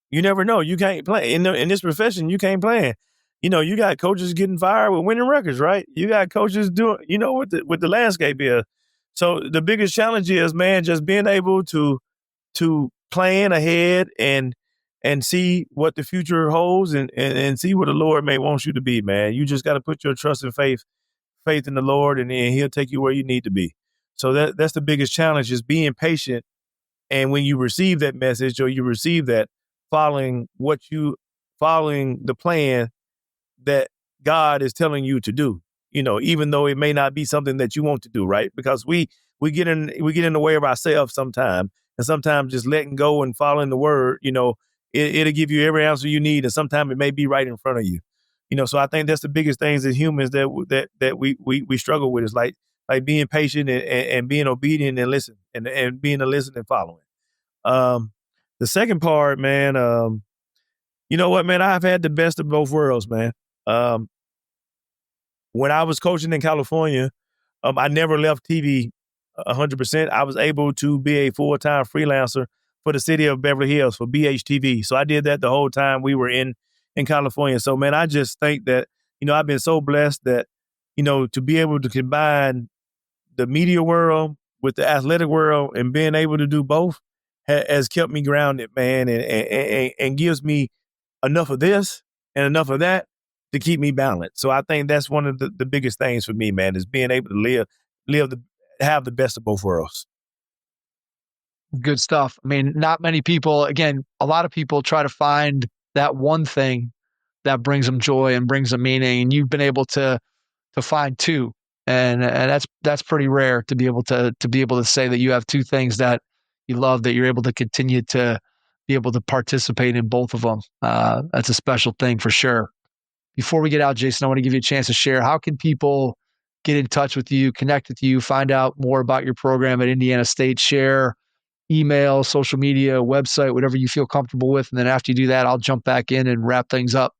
Speaker 2: You never know. You can't plan in this profession. You can't plan. you got coaches getting fired with winning records, right? You got coaches doing, what the landscape is. So the biggest challenge is, man, just being able to plan ahead and see what the future holds and see what the Lord may want you to be, man. You just got to put your trust and faith in the Lord, and then He'll take you where you need to be. So that's the biggest challenge, is being patient. And when you receive that message, or you receive that, following the plan that God is telling you to do, even though it may not be something that you want to do, right? Because we get in the way of ourselves sometimes, and sometimes just letting go and following the word, it'll give you every answer you need, and sometimes it may be right in front of you. So I think that's the biggest things as humans that we struggle with, is like being patient and being obedient and listen and being a listen and following. The second part, man, you know what, man, I've had the best of both worlds, man. When I was coaching in California, I never left TV 100%. I was able to be a full-time freelancer for the city of Beverly Hills for BHTV. So I did that the whole time we were in California. So, man, I just think that, I've been so blessed that, to be able to combine the media world with the athletic world and being able to do both has kept me grounded, man, and gives me enough of this and enough of that to keep me balanced. So I think that's one of the biggest things for me, man, is being able to have the best of both worlds.
Speaker 3: Good stuff. I mean, not many people, again, a lot of people try to find that one thing that brings them joy and brings them meaning. And you've been able to find two. And that's pretty rare to be able to say that you have two things that you love, that you're able to continue to be able to participate in both of them. That's a special thing for sure. Before we get out, Jason, I want to give you a chance to share. How can people get in touch with you, connect with you, find out more about your program at Indiana State? Share email, social media, website, whatever you feel comfortable with. And then after you do that, I'll jump back in and wrap things up.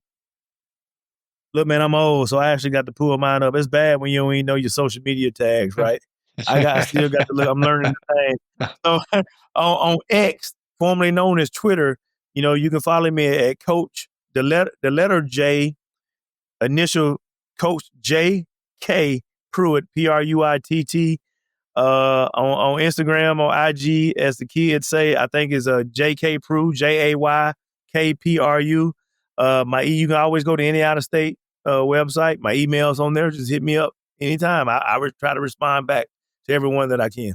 Speaker 2: Look, man, I'm old, so I actually got to pull mine up. It's bad when you don't even know your social media tags, right? I still got to look. I'm learning the thing. So on X, formerly known as Twitter, you can follow me at Coach, the letter J, initial Coach J.K. Pruitt, Pruitt. On Instagram, on IG, as the kids say, I think is J.K. Pruitt, JAYKPRU. You can always go to any out-of-state website. My email's on there. Just hit me up anytime. I try to respond back to everyone that I can.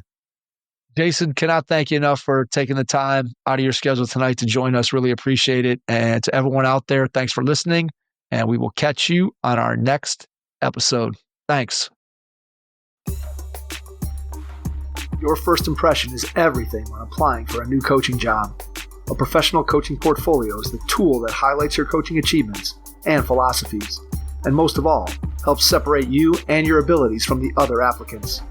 Speaker 3: Jason, cannot thank you enough for taking the time out of your schedule tonight to join us. Really appreciate it. And to everyone out there, thanks for listening. And we will catch you on our next episode. Thanks. Your first impression is everything when applying for a new coaching job. A professional coaching portfolio is the tool that highlights your coaching achievements and philosophies, and most of all, helps separate you and your abilities from the other applicants.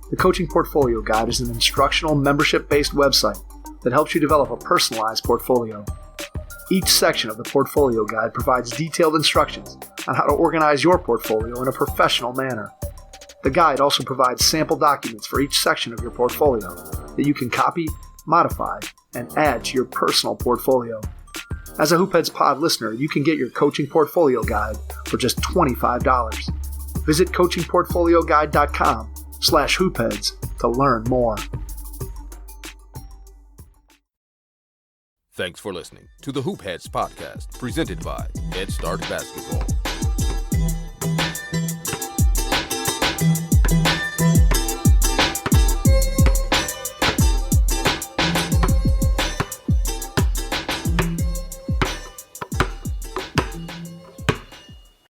Speaker 3: The Coaching Portfolio Guide is an instructional, membership-based website that helps you develop a personalized portfolio. Each section of the Portfolio Guide provides detailed instructions on how to organize your portfolio in a professional manner. The guide also provides sample documents for each section of your portfolio that you can copy, modify, and add to your personal portfolio. As a Hoopheads Pod listener, you can get your Coaching Portfolio Guide for just $25. Visit coachingportfolioguide.com/hoopheads to learn more.
Speaker 1: Thanks for listening to the Hoopheads podcast, presented by Head Start Basketball.